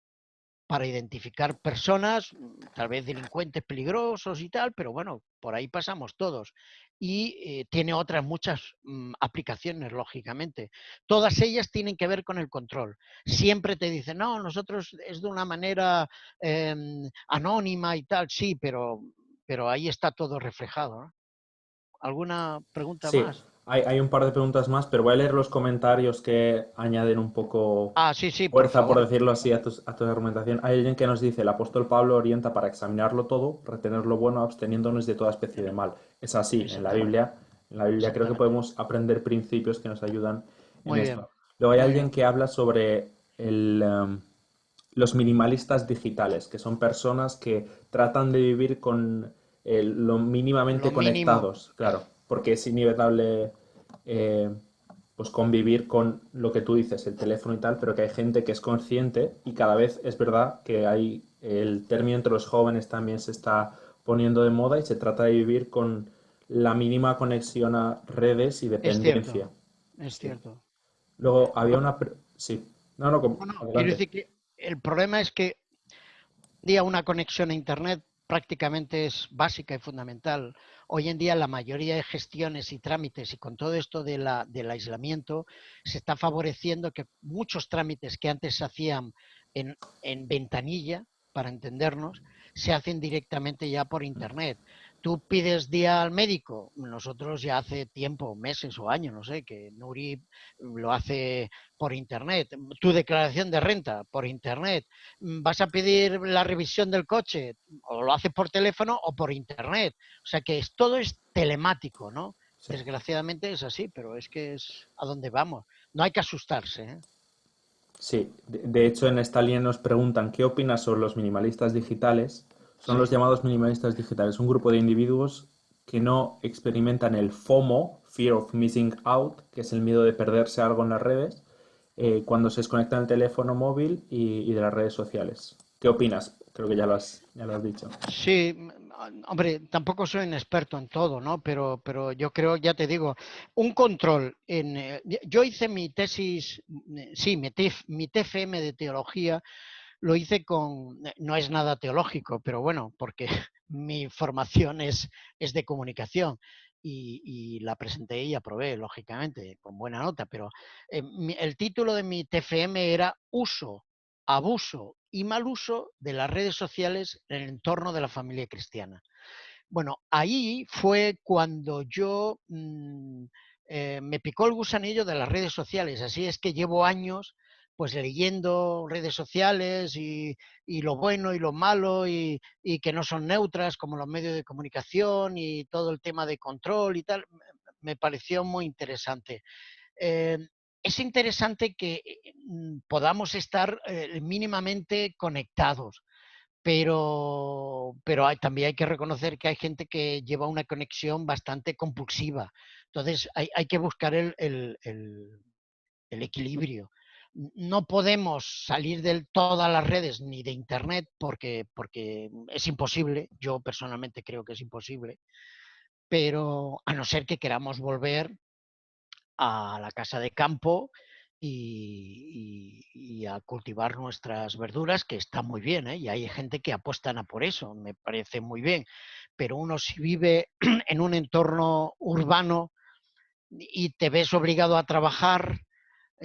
para identificar personas, tal vez delincuentes peligrosos y tal, pero bueno, por ahí pasamos todos. Y tiene otras muchas aplicaciones, lógicamente. Todas ellas tienen que ver con el control. Siempre te dicen, no, nosotros es de una manera anónima y tal, sí, pero ahí está todo reflejado, ¿no? ¿Alguna pregunta Sí, más? hay un par de preguntas más, pero voy a leer los comentarios que añaden un poco Ah, sí, sí, por fuerza, por favor. decirlo así, a tu argumentación. Hay alguien que nos dice, el apóstol Pablo orienta para examinarlo todo, retener lo bueno, absteniéndonos de toda especie de mal. Es así, Exactamente, en la Biblia creo que exactamente. podemos aprender principios que nos ayudan en Muy bien, esto. Luego hay muy alguien bien. que habla sobre los minimalistas digitales, que son personas que tratan de vivir con lo Lo mínimamente mínimo, conectados, claro, porque es inevitable eh, pues convivir con lo que tú dices, el teléfono y tal, pero que hay gente que es consciente y cada vez es verdad que hay el término entre los jóvenes también se está poniendo de moda y se trata de vivir con la mínima conexión a redes y es dependencia. cierto, es Sí. cierto. Luego El había pro- una... Sí. No, no, no, no, quiero adelante. decir que el problema es que día una conexión a Internet prácticamente es básica y fundamental. Hoy en día la mayoría de gestiones y trámites y con todo esto del aislamiento se está favoreciendo que muchos trámites que antes se hacían en ventanilla, para entendernos, se hacen directamente ya por Internet. Tú pides día al médico, nosotros ya hace tiempo, meses o años, no sé, que Nuri lo hace por Internet. Tu declaración de renta por Internet. Vas a pedir la revisión del coche, o lo haces por teléfono o por internet. O sea que todo es telemático, ¿no? Sí. Desgraciadamente es así, pero es que es a donde vamos. No hay que asustarse, ¿eh? Sí, de hecho en esta línea nos preguntan qué opinas sobre los minimalistas digitales. Son los Sí, llamados minimalistas digitales, un grupo de individuos que no experimentan el FOMO, Fear of Missing Out, que es el miedo de perderse algo en las redes, cuando se desconectan el teléfono móvil y de las redes sociales. ¿Qué opinas? Creo que ya lo has dicho. sí. Hombre, tampoco soy un experto en todo, ¿no? Pero yo creo, ya te digo, un control. Yo hice mi tesis, sí, mi TFM de teología, lo hice no es nada teológico, pero bueno, porque mi formación es de comunicación y la presenté y aprobé, lógicamente, con buena nota, pero el título de mi TFM era Uso, abuso y mal uso de las redes sociales en el entorno de la familia cristiana. Bueno, ahí fue cuando yo me picó el gusanillo de las redes sociales. Así es que llevo años pues leyendo redes sociales y lo bueno y lo malo y que no son neutras como los medios de comunicación y todo el tema de control y tal. Me pareció muy interesante. Eh, es interesante que podamos estar mínimamente conectados, pero también hay que reconocer que hay gente que lleva una conexión bastante compulsiva. Entonces hay que buscar el equilibrio. No podemos salir de todas las redes ni de Internet porque es imposible. Yo personalmente creo que es imposible, pero a no ser que queramos volver a la casa de campo y a cultivar nuestras verduras, que está muy bien, ¿eh? Y hay gente que apuestan a por eso, me parece muy bien. Pero uno si vive en un entorno urbano y te ves obligado a trabajar,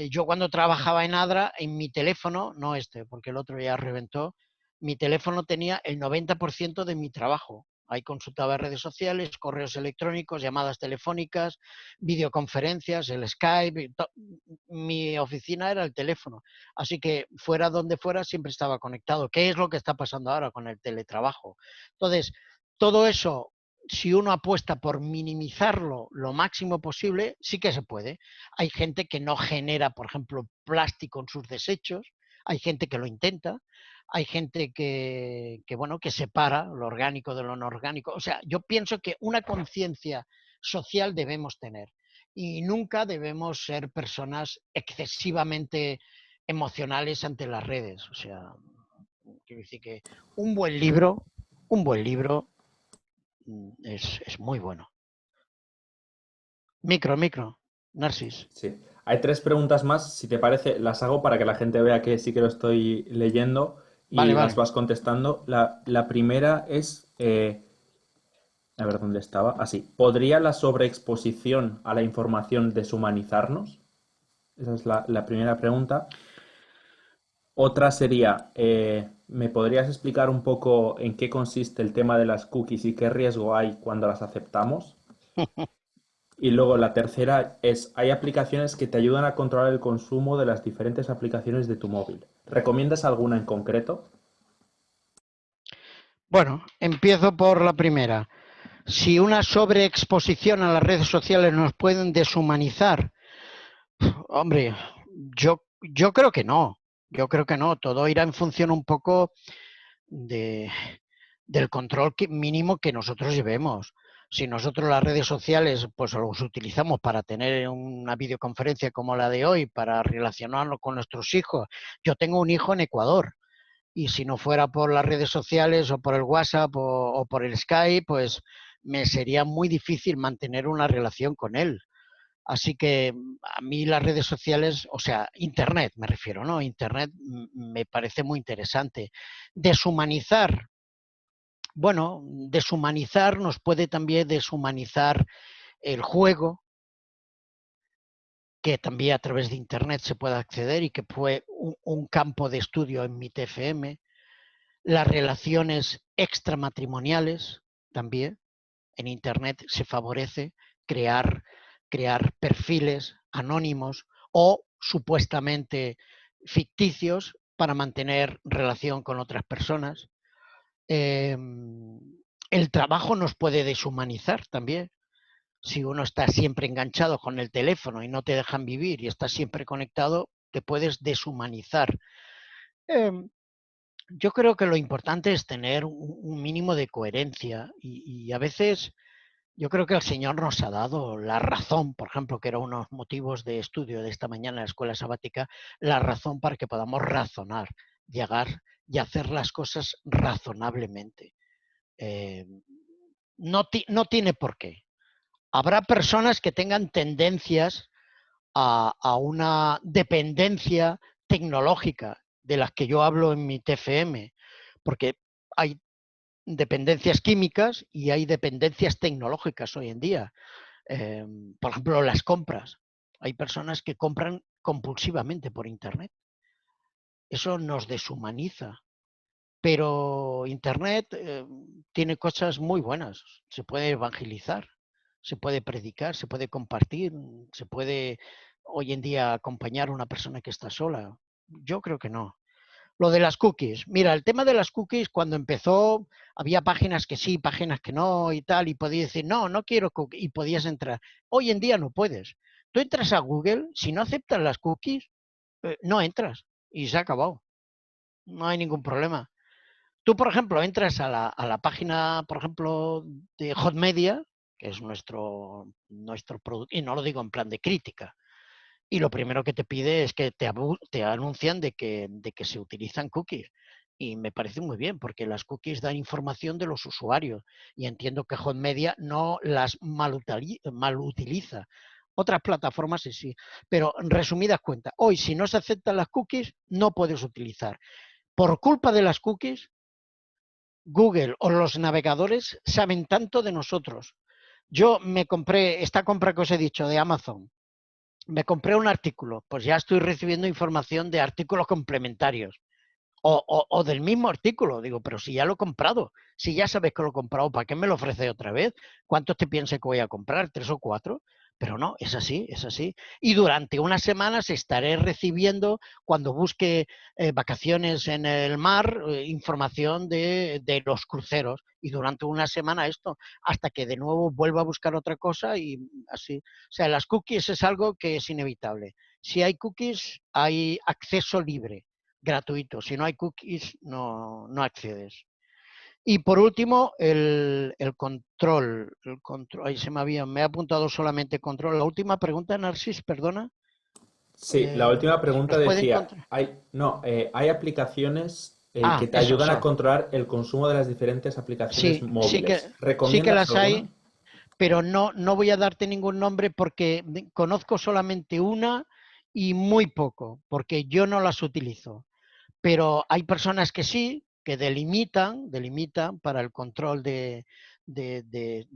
yo cuando trabajaba en Adra, en mi teléfono, no este, porque el otro ya reventó, mi teléfono tenía el 90% de mi trabajo. Ahí consultaba redes sociales, correos electrónicos, llamadas telefónicas, videoconferencias, el Skype. Mi oficina era el teléfono. Así que fuera donde fuera siempre estaba conectado. ¿Qué es lo que está pasando ahora con el teletrabajo? Entonces, todo eso, si uno apuesta por minimizarlo lo máximo posible, sí que se puede. Hay gente que no genera, por ejemplo, plástico en sus desechos, hay gente que lo intenta, hay gente bueno, que separa lo orgánico de lo no orgánico. O sea, yo pienso que una conciencia social debemos tener y nunca debemos ser personas excesivamente emocionales ante las redes. O sea, quiero decir que un buen libro, un buen libro es muy bueno. Micro, Narcis. Sí. Hay tres preguntas más, si te parece, las hago para que la gente vea que sí que lo estoy leyendo Vale, y las vale. vas contestando. La primera es, a ver dónde estaba. Así, ¿podría la sobreexposición a la información deshumanizarnos? Esa es la primera pregunta. Otra sería, ¿me podrías explicar un poco en qué consiste el tema de las cookies y qué riesgo hay cuando las aceptamos? Y luego la tercera es, hay aplicaciones que te ayudan a controlar el consumo de las diferentes aplicaciones de tu móvil. ¿Recomiendas alguna en concreto? Bueno, empiezo por la primera. Si una sobreexposición a las redes sociales nos pueden deshumanizar, hombre, yo creo que no. Yo creo que no. Todo irá en función un poco de, del control mínimo que nosotros llevemos. Si nosotros las redes sociales pues los utilizamos para tener una videoconferencia como la de hoy, para relacionarnos con nuestros hijos. Yo tengo un hijo en Ecuador y si no fuera por las redes sociales o por el WhatsApp o por el Skype, pues me sería muy difícil mantener una relación con él. Así que a mí las redes sociales, o sea, Internet me refiero, ¿no? Internet me parece muy interesante. Deshumanizar, bueno, deshumanizar nos puede también deshumanizar el juego, que también a través de Internet se puede acceder y que fue un campo de estudio en mi TFM. Las relaciones extramatrimoniales también. En Internet se favorece crear, crear perfiles anónimos o supuestamente ficticios para mantener relación con otras personas. El trabajo nos puede deshumanizar también. Si uno está siempre enganchado con el teléfono y no te dejan vivir y estás siempre conectado, te puedes deshumanizar. Eh, yo creo que lo importante es tener un mínimo de coherencia y a veces yo creo que el Señor nos ha dado la razón, por ejemplo, que era uno de los motivos de estudio de esta mañana en la escuela sabática, la razón para que podamos razonar, llegar y hacer las cosas razonablemente. No tiene por qué. Habrá personas que tengan tendencias a una dependencia tecnológica de las que yo hablo en mi TFM, porque hay dependencias químicas y hay dependencias tecnológicas hoy en día. Por ejemplo, las compras. Hay personas que compran compulsivamente por Internet. Eso nos deshumaniza. Pero Internet tiene cosas muy buenas. Se puede evangelizar, se puede predicar, se puede compartir, se puede hoy en día acompañar a una persona que está sola. Yo creo que no. Lo de las cookies. Mira, el tema de las cookies, cuando empezó, había páginas que sí, páginas que no y tal, y podías decir, no, no quiero cookies, y podías entrar. Hoy en día no puedes. Tú entras a Google, si no aceptas las cookies, no entras y se ha acabado. No hay ningún problema. Tú, por ejemplo, entras a la página, por ejemplo, de Hot Media, que es nuestro producto, y no lo digo en plan de crítica, y lo primero que te pide es que te anuncian de que se utilizan cookies. Y me parece muy bien, porque las cookies dan información de los usuarios, y entiendo que Hot Media no las malutiliza. Otras plataformas sí, pero en resumidas cuentas, hoy si no se aceptan las cookies, no puedes utilizar. Por culpa de las cookies, Google o los navegadores saben tanto de nosotros. Yo me compré esta compra que os he dicho de Amazon. Me compré un artículo, pues ya estoy recibiendo información de artículos complementarios. O del mismo artículo, digo, pero si ya lo he comprado, si ya sabes que lo he comprado, ¿para qué me lo ofreces otra vez? ¿Cuántos te piensas que voy a comprar? ¿3 o 4? Pero no, es así, es así. Y durante unas semanas estaré recibiendo, cuando busque vacaciones en el mar, información de los cruceros. Y durante una semana esto, hasta que de nuevo vuelva a buscar otra cosa y así. O sea, las cookies es algo que es inevitable. Si hay cookies, hay acceso libre, gratuito. Si no hay cookies, no accedes. Y por último, el control. Ahí me ha apuntado solamente control. La última pregunta, Narcis, perdona. Sí, la última ¿Se pregunta nos puede decía, encontrar? hay aplicaciones que te Eso ayudan a son. controlar el consumo de las diferentes aplicaciones Sí, móviles. sí que ¿Recomiendas las alguna? hay, pero no voy a darte ningún nombre porque conozco solamente una y muy poco, porque yo no las utilizo. Pero hay personas que sí, que delimitan para el control de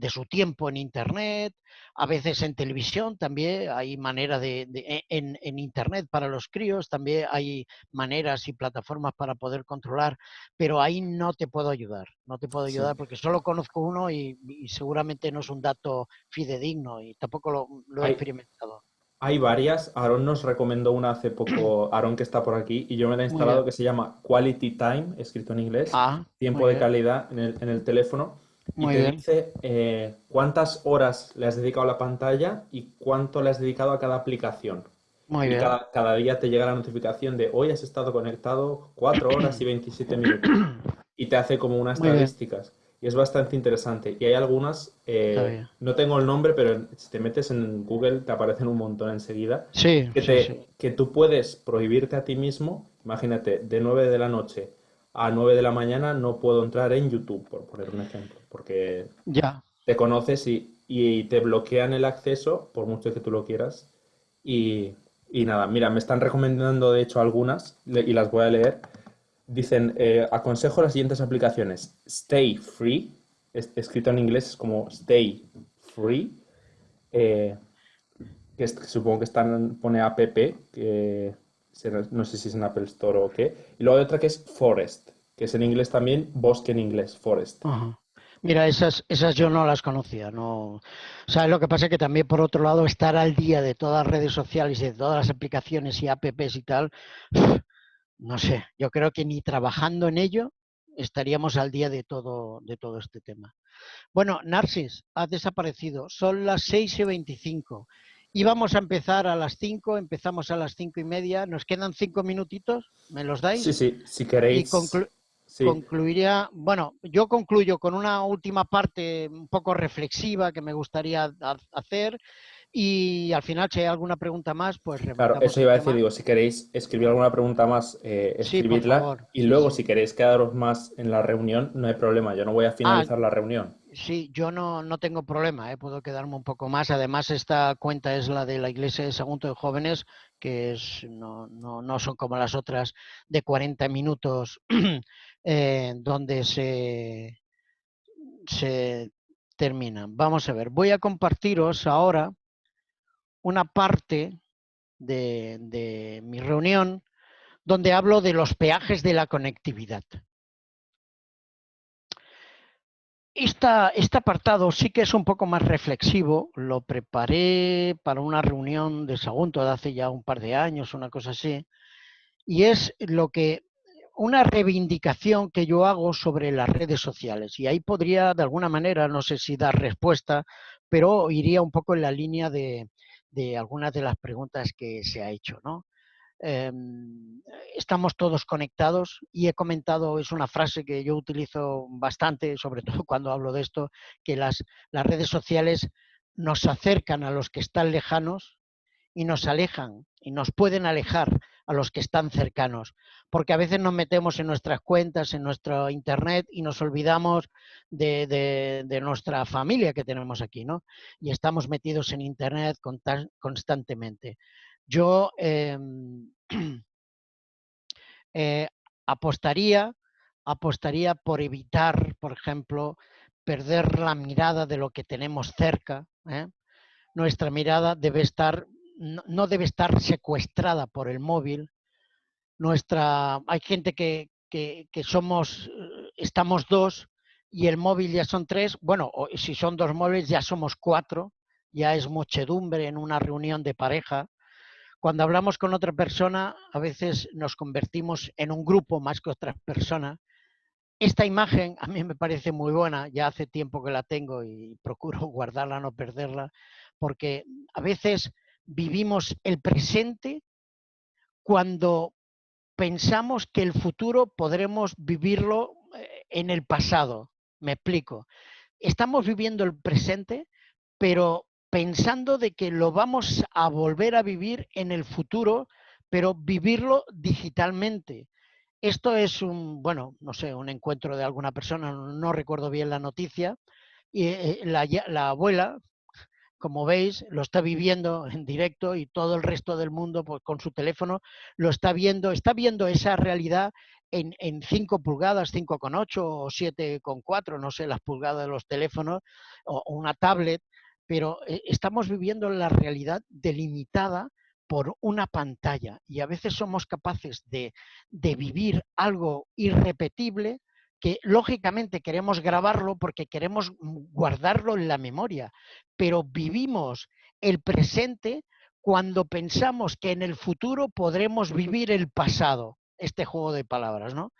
su tiempo en Internet, a veces en televisión también hay manera en Internet para los críos, también hay maneras y plataformas para poder controlar, pero ahí no te puedo ayudar, no te puedo Sí. ayudar porque solo conozco uno y seguramente no es un dato fidedigno y tampoco lo he Hay, experimentado. hay varias. Aaron nos recomendó una hace poco, Aaron que está por aquí, y yo me la he Muy instalado, bien. que se llama Quality Time, escrito en inglés, Ah, muy tiempo de bien, calidad en el teléfono, y muy te bien. dice cuántas horas le has dedicado a la pantalla y cuánto le has dedicado a cada aplicación. Muy Y bien. cada día te llega la notificación de hoy has estado conectado 4 horas y 27 minutos. Y te hace como unas Muy bien, estadísticas. Y es bastante interesante. Y hay algunas, está bien. no tengo el nombre, pero si te metes en Google te aparecen un montón enseguida, Sí, sí, sí. que tú puedes prohibirte a ti mismo. Imagínate, de 9 de la noche a 9 de la mañana no puedo entrar en YouTube, por poner un ejemplo, porque Ya. te conoces y te bloquean el acceso, por mucho que tú lo quieras. Y, y nada, mira, me están recomendando de hecho algunas y las voy a leer. Dicen, aconsejo las siguientes aplicaciones. Stay Free, escrito en inglés es como Stay Free, eh, que supongo que pone app, que no sé si es en Apple Store o qué. Y luego hay otra que es Forest, que es en inglés también, bosque en inglés, Forest. Ajá. Mira, esas yo no las conocía. No. ¿Sabes lo que pasa? Que también, por otro lado, estar al día de todas las redes sociales y de todas las aplicaciones y apps y tal, no sé, yo creo que ni trabajando en ello estaríamos al día de todo este tema. Bueno, Narcis, has desaparecido. Son las 6:25. Íbamos a empezar a las 5, empezamos a las 5:30. Nos quedan 5 minutitos, ¿me los Sí, dais? sí, si Y queréis, sí. concluiría, bueno, yo concluyo con una última parte un poco reflexiva que me gustaría hacer. Y al final, si hay alguna pregunta más, pues Claro, rematamos eso el iba a decir, tema. digo, si queréis escribir alguna pregunta más, Sí, por escribidla favor. y Sí, luego sí. si queréis quedaros más en la reunión, no hay problema, yo no voy a Ah, finalizar la reunión. sí, yo no tengo problema, puedo quedarme un poco más. Además, esta cuenta es la de la Iglesia de Sagunto de Jóvenes, que no son como las otras de 40 minutos donde se terminan. Vamos a ver, voy a compartiros ahora una parte de mi reunión donde hablo de los peajes de la conectividad. Este apartado sí que es un poco más reflexivo, lo preparé para una reunión de Sagunto de hace ya un par de años, una cosa así, y es una reivindicación que yo hago sobre las redes sociales. Y ahí podría, de alguna manera, no sé si dar respuesta, pero iría un poco en la línea de algunas de las preguntas que se ha hecho, ¿no? Eh, estamos todos conectados y he comentado, es una frase que yo utilizo bastante, sobre todo cuando hablo de esto, que las redes sociales nos acercan a los que están lejanos y nos alejan y nos pueden alejar a los que están cercanos, porque a veces nos metemos en nuestras cuentas, en nuestro internet y nos olvidamos de nuestra familia que tenemos aquí, ¿no? Y estamos metidos en internet constantemente. Yo eh, apostaría, apostaría por evitar, por ejemplo, perder la mirada de lo que tenemos cerca. Nuestra mirada debe estar, no debe estar secuestrada por el móvil. Hay gente que estamos dos y el móvil ya son tres. Bueno, si son dos móviles ya somos cuatro, ya es muchedumbre en una reunión de pareja. Cuando hablamos con otra persona, a veces nos convertimos en un grupo más que otra persona. Esta imagen a mí me parece muy buena, ya hace tiempo que la tengo y procuro guardarla, no perderla, porque a veces vivimos el presente cuando pensamos que el futuro podremos vivirlo en el pasado. Me explico. Estamos viviendo el presente, pero pensando de que lo vamos a volver a vivir en el futuro, pero vivirlo digitalmente. Esto es no sé, un encuentro de alguna persona, no recuerdo bien la noticia, y la abuela, como veis, lo está viviendo en directo y todo el resto del mundo pues, con su teléfono lo está viendo esa realidad en 5 pulgadas, 5,8 o 7,4, no sé, las pulgadas de los teléfonos, o una tablet, pero estamos viviendo la realidad delimitada por una pantalla y a veces somos capaces de vivir algo irrepetible que lógicamente queremos grabarlo porque queremos guardarlo en la memoria, pero vivimos el presente cuando pensamos que en el futuro podremos vivir el pasado. Este juego de palabras, ¿no?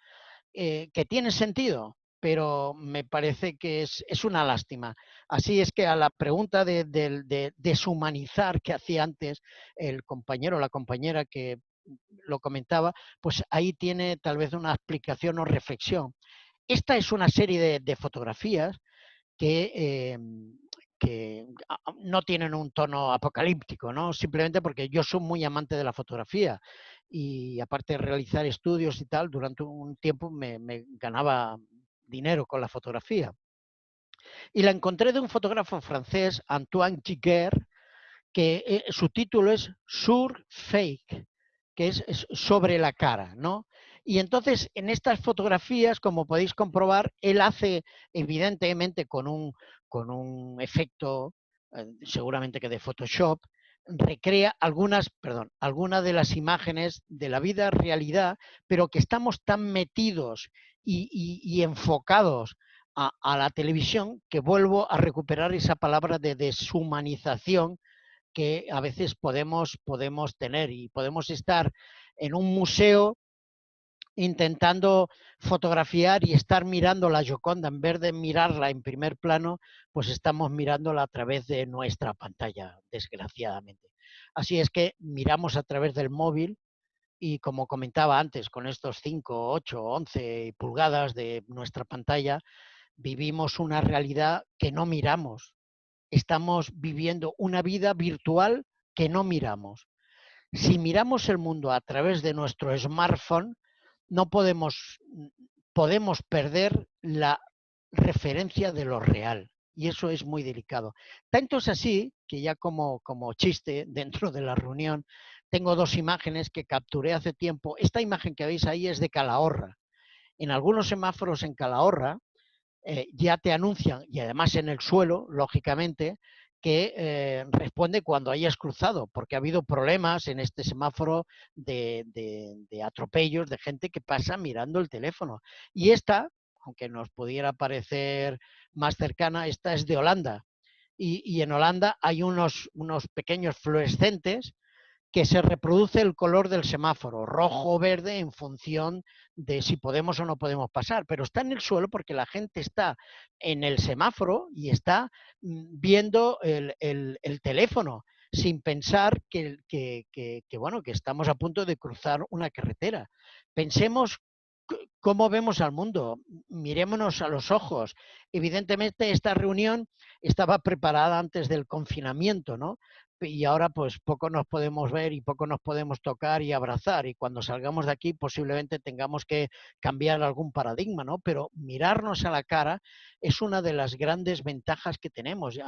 Que tiene sentido, pero me parece que es una lástima. Así es que a la pregunta de deshumanizar que hacía antes el compañero o la compañera que lo comentaba, pues ahí tiene tal vez una explicación o reflexión. Esta es una serie de fotografías que, que no tienen un tono apocalíptico, ¿no? Simplemente porque yo soy muy amante de la fotografía y aparte de realizar estudios y tal, durante un tiempo me ganaba dinero con la fotografía. Y la encontré de un fotógrafo francés, Antoine Giguère, que su título es Sur Fake, que es sobre la cara, ¿no? Y entonces en estas fotografías, como podéis comprobar, él hace evidentemente con un efecto, seguramente que de Photoshop, recrea algunas de las imágenes de la vida realidad, pero que estamos tan metidos y enfocados a la televisión que vuelvo a recuperar esa palabra de deshumanización que a veces podemos tener y podemos estar en un museo intentando fotografiar y estar mirando la Gioconda en vez de mirarla en primer plano, pues estamos mirándola a través de nuestra pantalla, desgraciadamente. Así es que miramos a través del móvil y como comentaba antes, con estos 5, 8, 11 pulgadas de nuestra pantalla, vivimos una realidad que no miramos, estamos viviendo una vida virtual que no miramos. Si miramos el mundo a través de nuestro smartphone, no podemos perder la referencia de lo real. Y eso es muy delicado. Tanto es así que ya como chiste dentro de la reunión, tengo dos imágenes que capturé hace tiempo. Esta imagen que veis ahí es de Calahorra. En algunos semáforos en Calahorra ya te anuncian, y además en el suelo, lógicamente, que responde cuando hayas cruzado, porque ha habido problemas en este semáforo de atropellos de gente que pasa mirando el teléfono. Y esta, aunque nos pudiera parecer más cercana, esta es de Holanda. Y en Holanda hay unos pequeños fluorescentes que se reproduce el color del semáforo, rojo o verde, en función de si podemos o no podemos pasar, pero está en el suelo porque la gente está en el semáforo y está viendo el teléfono sin pensar bueno, que estamos a punto de cruzar una carretera. Pensemos cómo vemos al mundo, mirémonos a los ojos. Evidentemente esta reunión estaba preparada antes del confinamiento, ¿no? Y ahora pues poco nos podemos ver y poco nos podemos tocar y abrazar, y cuando salgamos de aquí posiblemente tengamos que cambiar algún paradigma, ¿no? Pero mirarnos a la cara es una de las grandes ventajas que tenemos.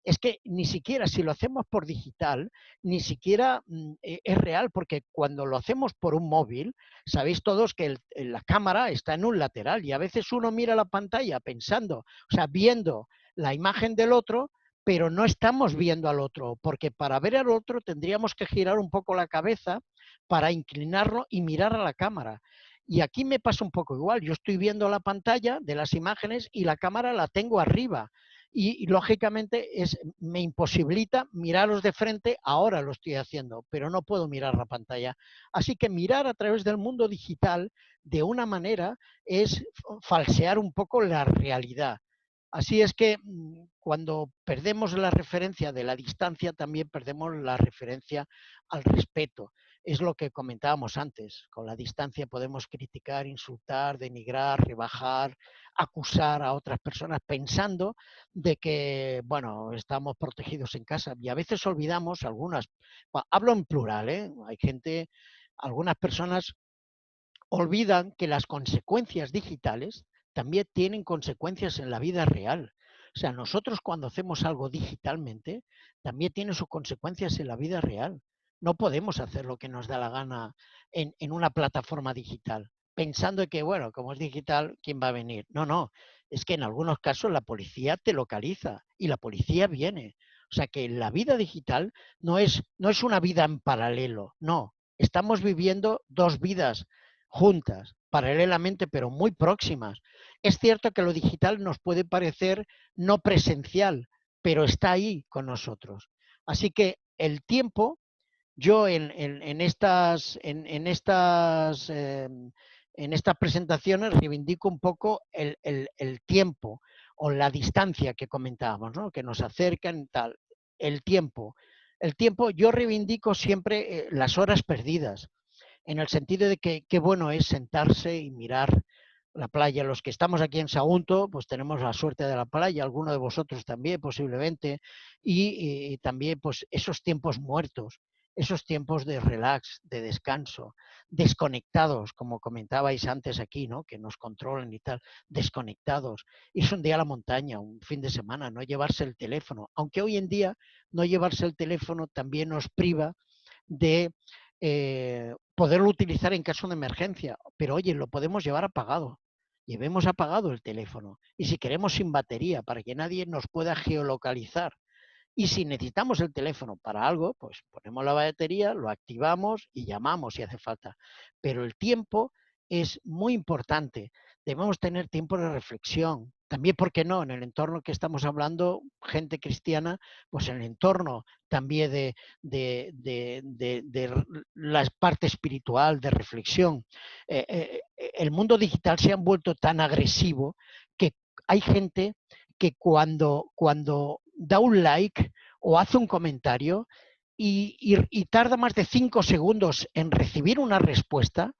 Es que ni siquiera si lo hacemos por digital, ni siquiera es real, porque cuando lo hacemos por un móvil, sabéis todos que la cámara está en un lateral y a veces uno mira la pantalla pensando, o sea, viendo la imagen del otro, pero no estamos viendo al otro, porque para ver al otro tendríamos que girar un poco la cabeza para inclinarlo y mirar a la cámara. Y aquí me pasa un poco igual, yo estoy viendo la pantalla de las imágenes y la cámara la tengo arriba. Y lógicamente me imposibilita miraros de frente, ahora lo estoy haciendo, pero no puedo mirar la pantalla. Así que mirar a través del mundo digital de una manera es falsear un poco la realidad. Así es que cuando perdemos la referencia de la distancia, también perdemos la referencia al respeto. Es lo que comentábamos antes. Con la distancia podemos criticar, insultar, denigrar, rebajar, acusar a otras personas pensando de que, bueno, estamos protegidos en casa. Y a veces olvidamos algunas, hablo en plural, hay gente, algunas personas olvidan que las consecuencias digitales también tienen consecuencias en la vida real. O sea, nosotros cuando hacemos algo digitalmente, también tiene sus consecuencias en la vida real. No podemos hacer lo que nos da la gana en una plataforma digital, pensando que, bueno, como es digital, ¿quién va a venir? No, no, es que en algunos casos la policía te localiza y la policía viene. O sea que la vida digital no es una vida en paralelo, no. Estamos viviendo dos vidas juntas, paralelamente, pero muy próximas. Es cierto que lo digital nos puede parecer no presencial, pero está ahí con nosotros. Así que el tiempo, yo en estas presentaciones reivindico un poco el tiempo o la distancia que comentábamos, ¿no? Que nos acercan tal. El tiempo, yo reivindico siempre las horas perdidas, en el sentido de que qué bueno es sentarse y mirar la playa. Los que estamos aquí en Sagunto, pues tenemos la suerte de la playa, alguno de vosotros también posiblemente, y también pues esos tiempos muertos, esos tiempos de relax, de descanso, desconectados, como comentabais antes aquí, ¿no? Que nos controlan y tal, desconectados. Irse un día a la montaña, un fin de semana, no llevarse el teléfono, aunque hoy en día no llevarse el teléfono también nos priva de poderlo utilizar en caso de emergencia, pero oye, lo podemos llevar apagado. Llevemos apagado el teléfono y si queremos sin batería para que nadie nos pueda geolocalizar. Y si necesitamos el teléfono para algo, pues ponemos la batería, lo activamos y llamamos si hace falta. Pero el tiempo es muy importante. Debemos tener tiempo de reflexión. También, ¿por qué no? En el entorno que estamos hablando, gente cristiana, pues en el entorno también de la parte espiritual, de reflexión. El mundo digital se ha vuelto tan agresivo que hay gente que cuando da un like o hace un comentario y tarda más de 5 segundos en recibir una respuesta,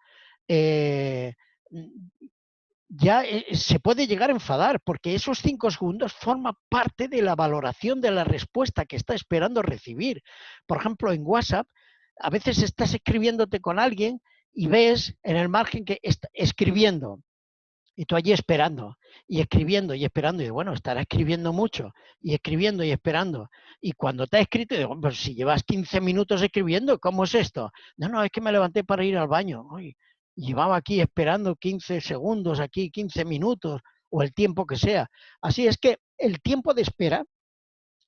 ya se puede llegar a enfadar, porque esos 5 segundos forman parte de la valoración de la respuesta que está esperando recibir. Por ejemplo, en WhatsApp, a veces estás escribiéndote con alguien y ves en el margen que está escribiendo, y tú allí esperando, y escribiendo, y esperando, y bueno, estará escribiendo mucho, y escribiendo, y esperando. Y cuando te ha escrito, digo, pues si llevas 15 minutos escribiendo, ¿cómo es esto? No, no, es que me levanté para ir al baño. Uy, llevaba aquí esperando 15 segundos, aquí 15 minutos, o el tiempo que sea. Así es que el tiempo de espera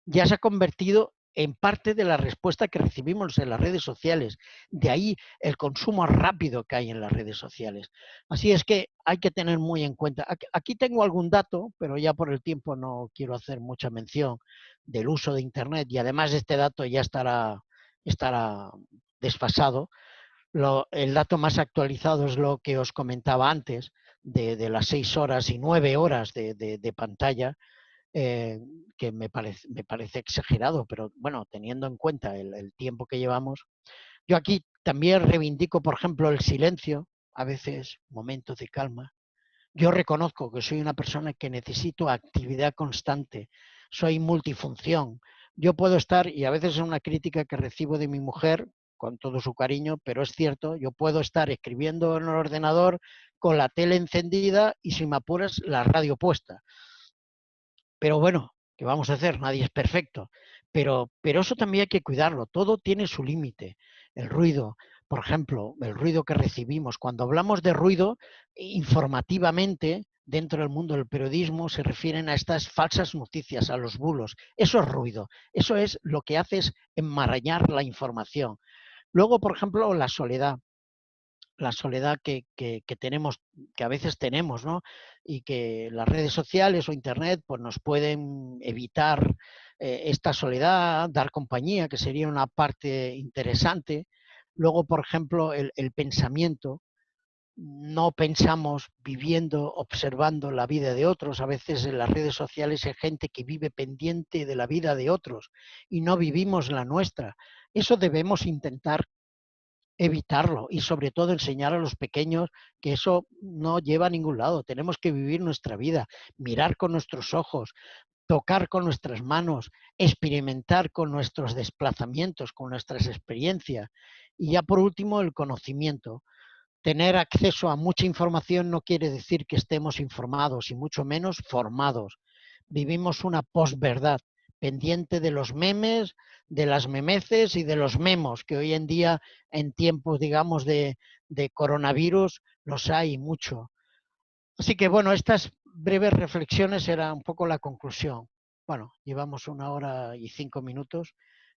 ya se ha convertido en parte de la respuesta que recibimos en las redes sociales. De ahí el consumo rápido que hay en las redes sociales. Así es que hay que tener muy en cuenta. Aquí tengo algún dato, pero ya por el tiempo no quiero hacer mucha mención del uso de Internet, y además este dato ya estará desfasado. El dato más actualizado es lo que os comentaba antes, de las 6 horas y 9 horas de pantalla, eh, que me parece exagerado, pero bueno, teniendo en cuenta el tiempo que llevamos. Yo aquí también reivindico, por ejemplo, el silencio, a veces momentos de calma. Yo reconozco que soy una persona que necesito actividad constante, soy multifunción. Yo puedo estar, y a veces es una crítica que recibo de mi mujer, con todo su cariño, pero es cierto, yo puedo estar escribiendo en el ordenador con la tele encendida y, si me apuras, la radio puesta. Pero bueno, ¿qué vamos a hacer? Nadie es perfecto. Pero eso también hay que cuidarlo. Todo tiene su límite. El ruido, por ejemplo, el ruido que recibimos. Cuando hablamos de ruido, informativamente, dentro del mundo del periodismo, se refieren a estas falsas noticias, a los bulos. Eso es ruido. Eso es lo que hace, es enmarañar la información. Luego, por ejemplo, la soledad que tenemos, que a veces tenemos, ¿no? Y que las redes sociales o Internet pues nos pueden evitar esta soledad, dar compañía, que sería una parte interesante. Luego, por ejemplo, el pensamiento. No pensamos viviendo, observando la vida de otros. A veces en las redes sociales hay gente que vive pendiente de la vida de otros y no vivimos la nuestra. Eso debemos intentar evitarlo, y sobre todo enseñar a los pequeños que eso no lleva a ningún lado. Tenemos que vivir nuestra vida, mirar con nuestros ojos, tocar con nuestras manos, experimentar con nuestros desplazamientos, con nuestras experiencias. Y ya por último, el conocimiento. Tener acceso a mucha información no quiere decir que estemos informados, y mucho menos formados. Vivimos una posverdad, pendiente de los memes, de las memeces y de los memos, que hoy en día, en tiempos, digamos, de coronavirus, los hay mucho. Así que bueno, estas breves reflexiones era un poco la conclusión. Bueno, llevamos 1 hora y 5 minutos.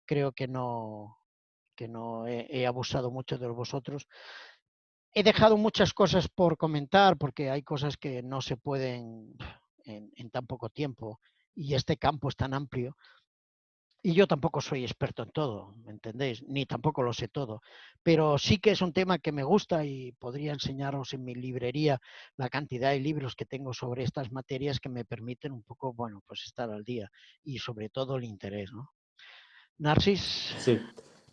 Creo que no he abusado mucho de vosotros. He dejado muchas cosas por comentar, porque hay cosas que no se pueden en tan poco tiempo, y este campo es tan amplio. Y yo tampoco soy experto en todo, ¿me entendéis? Ni tampoco lo sé todo. Pero sí que es un tema que me gusta, y podría enseñaros en mi librería la cantidad de libros que tengo sobre estas materias, que me permiten un poco, bueno, pues estar al día, y sobre todo el interés, ¿no? Narcis, Sí,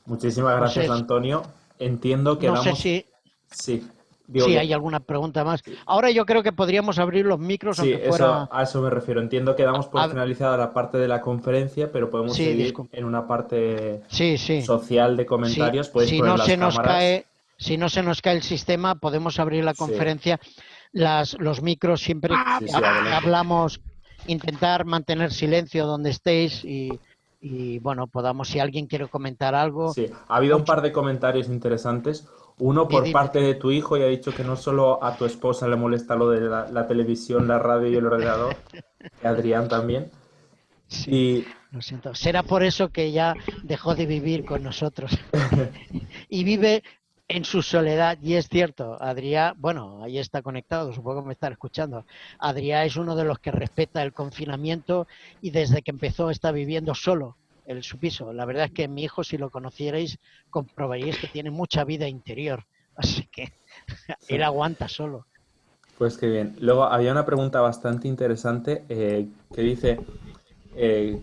muchísimas no sé, gracias, Antonio. Entiendo que no sé damos... si, Sí, digo si que... hay alguna pregunta más. Sí, Ahora yo creo que podríamos abrir los micros, sí, aunque fuera... a eso me refiero. Entiendo que damos por a- finalizada la parte de la conferencia, pero podemos sí, seguir disculpa. en una parte Sí, sí. social de Si, comentarios. Podéis si poner no las se nos cámaras. cae, si no se nos cae el sistema, podemos abrir la Sí, conferencia. Los micros siempre sí, sí, adelante. hablamos, intentar mantener silencio donde estéis, y bueno, podamos, si alguien quiere comentar algo, Sí, ha habido un mucho. par de comentarios interesantes. Uno por Dime. parte de tu hijo, y ha dicho que no solo a tu esposa le molesta lo de la televisión, la radio y el ordenador, que a Adrián también. Sí, Y lo siento. Será por eso que ya dejó de vivir con nosotros y vive en su soledad. Y es cierto, Adrián, bueno, ahí está conectado, supongo que me está escuchando. Adrián es uno de los que respeta el confinamiento, y desde que empezó está viviendo solo en su piso. La verdad es que mi hijo, si lo conocierais, comprobaríais que tiene mucha vida interior. Así que sí, él aguanta solo. pues qué bien. Luego había una pregunta bastante interesante que dice, eh,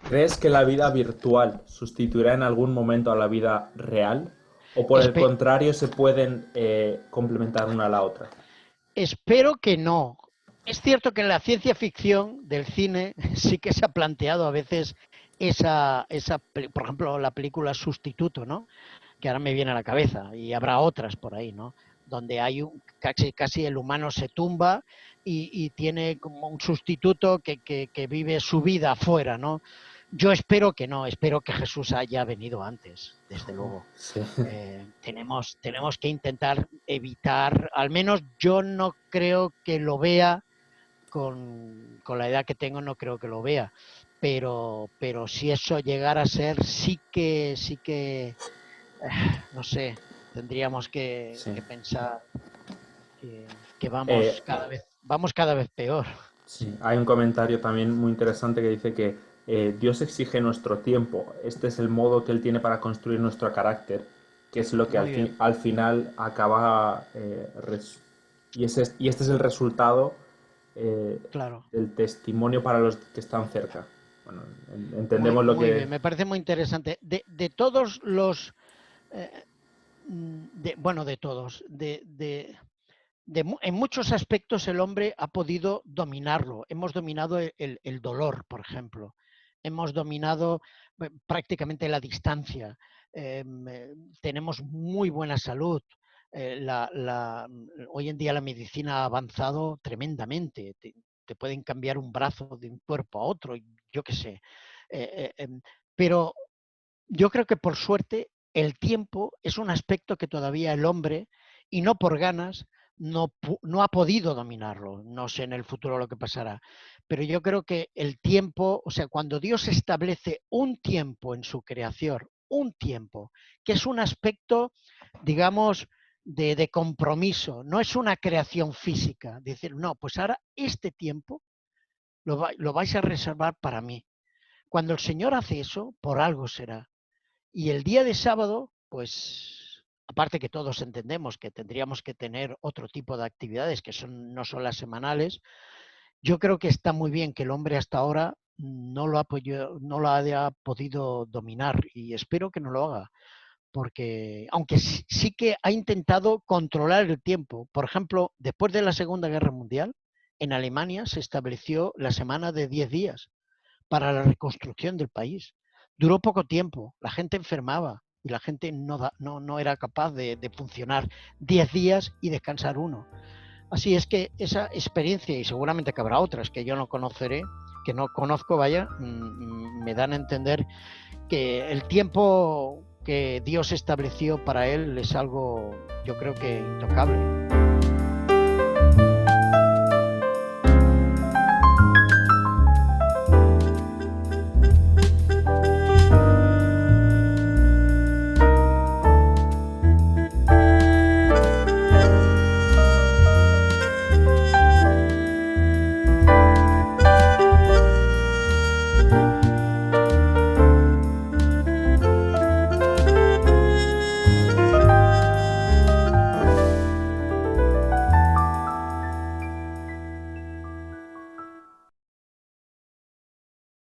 ¿crees que la vida virtual sustituirá en algún momento a la vida real? ¿O por el Espe contrario se pueden complementar una a la otra? Espero que no. Es cierto que en la ciencia ficción del cine sí que se ha planteado a veces por ejemplo, la película Sustituto, ¿no? Que ahora me viene a la cabeza, y habrá otras por ahí, ¿no? Donde hay casi el humano se tumba y tiene como un sustituto que vive su vida afuera, ¿no? Yo espero que no, espero que Jesús haya venido antes, desde luego. Sí. Tenemos que intentar evitar, al menos yo no creo que lo vea, con la edad que tengo no creo que lo vea, pero si eso llegara a ser, sí que no sé, tendríamos que Sí. pensar que vamos cada vez peor. Sí, hay un comentario también muy interesante que dice que Dios exige nuestro tiempo. Este es el modo que Él tiene para construir nuestro carácter, que es lo que Muy bien. al final acaba... y este es el resultado Claro. del testimonio para los que están cerca. Bueno, entendemos Muy lo que... bien, me parece muy interesante. De todos los... de todos. En muchos aspectos el hombre ha podido dominarlo. Hemos dominado el dolor, por ejemplo. Hemos dominado prácticamente la distancia. Tenemos muy buena salud. Hoy en día la medicina ha avanzado tremendamente. Te pueden cambiar un brazo de un cuerpo a otro, yo qué sé. Pero yo creo que por suerte el tiempo es un aspecto que todavía el hombre, y no por ganas, no ha podido dominarlo. No sé en el futuro lo que pasará, pero yo creo que el tiempo, o sea, cuando Dios establece un tiempo en su creación, un tiempo, que es un aspecto, digamos, de compromiso, no es una creación física, decir, no, pues ahora este tiempo lo vais a reservar para mí. Cuando el Señor hace eso, por algo será. Y el día de sábado, pues, aparte que todos entendemos que tendríamos que tener otro tipo de actividades que no son las semanales, yo creo que está muy bien que el hombre hasta ahora no lo haya podido dominar, y espero que no lo haga, porque aunque sí que ha intentado controlar el tiempo. Por ejemplo, después de la Segunda Guerra Mundial, en Alemania se estableció la semana de 10 días para la reconstrucción del país. Duró poco tiempo, la gente enfermaba y la gente no era capaz de funcionar 10 días y descansar uno. Así es que esa experiencia, y seguramente que habrá otras que yo no conoceré, que no conozco, vaya, me dan a entender que el tiempo que Dios estableció para él es algo, yo creo que intocable.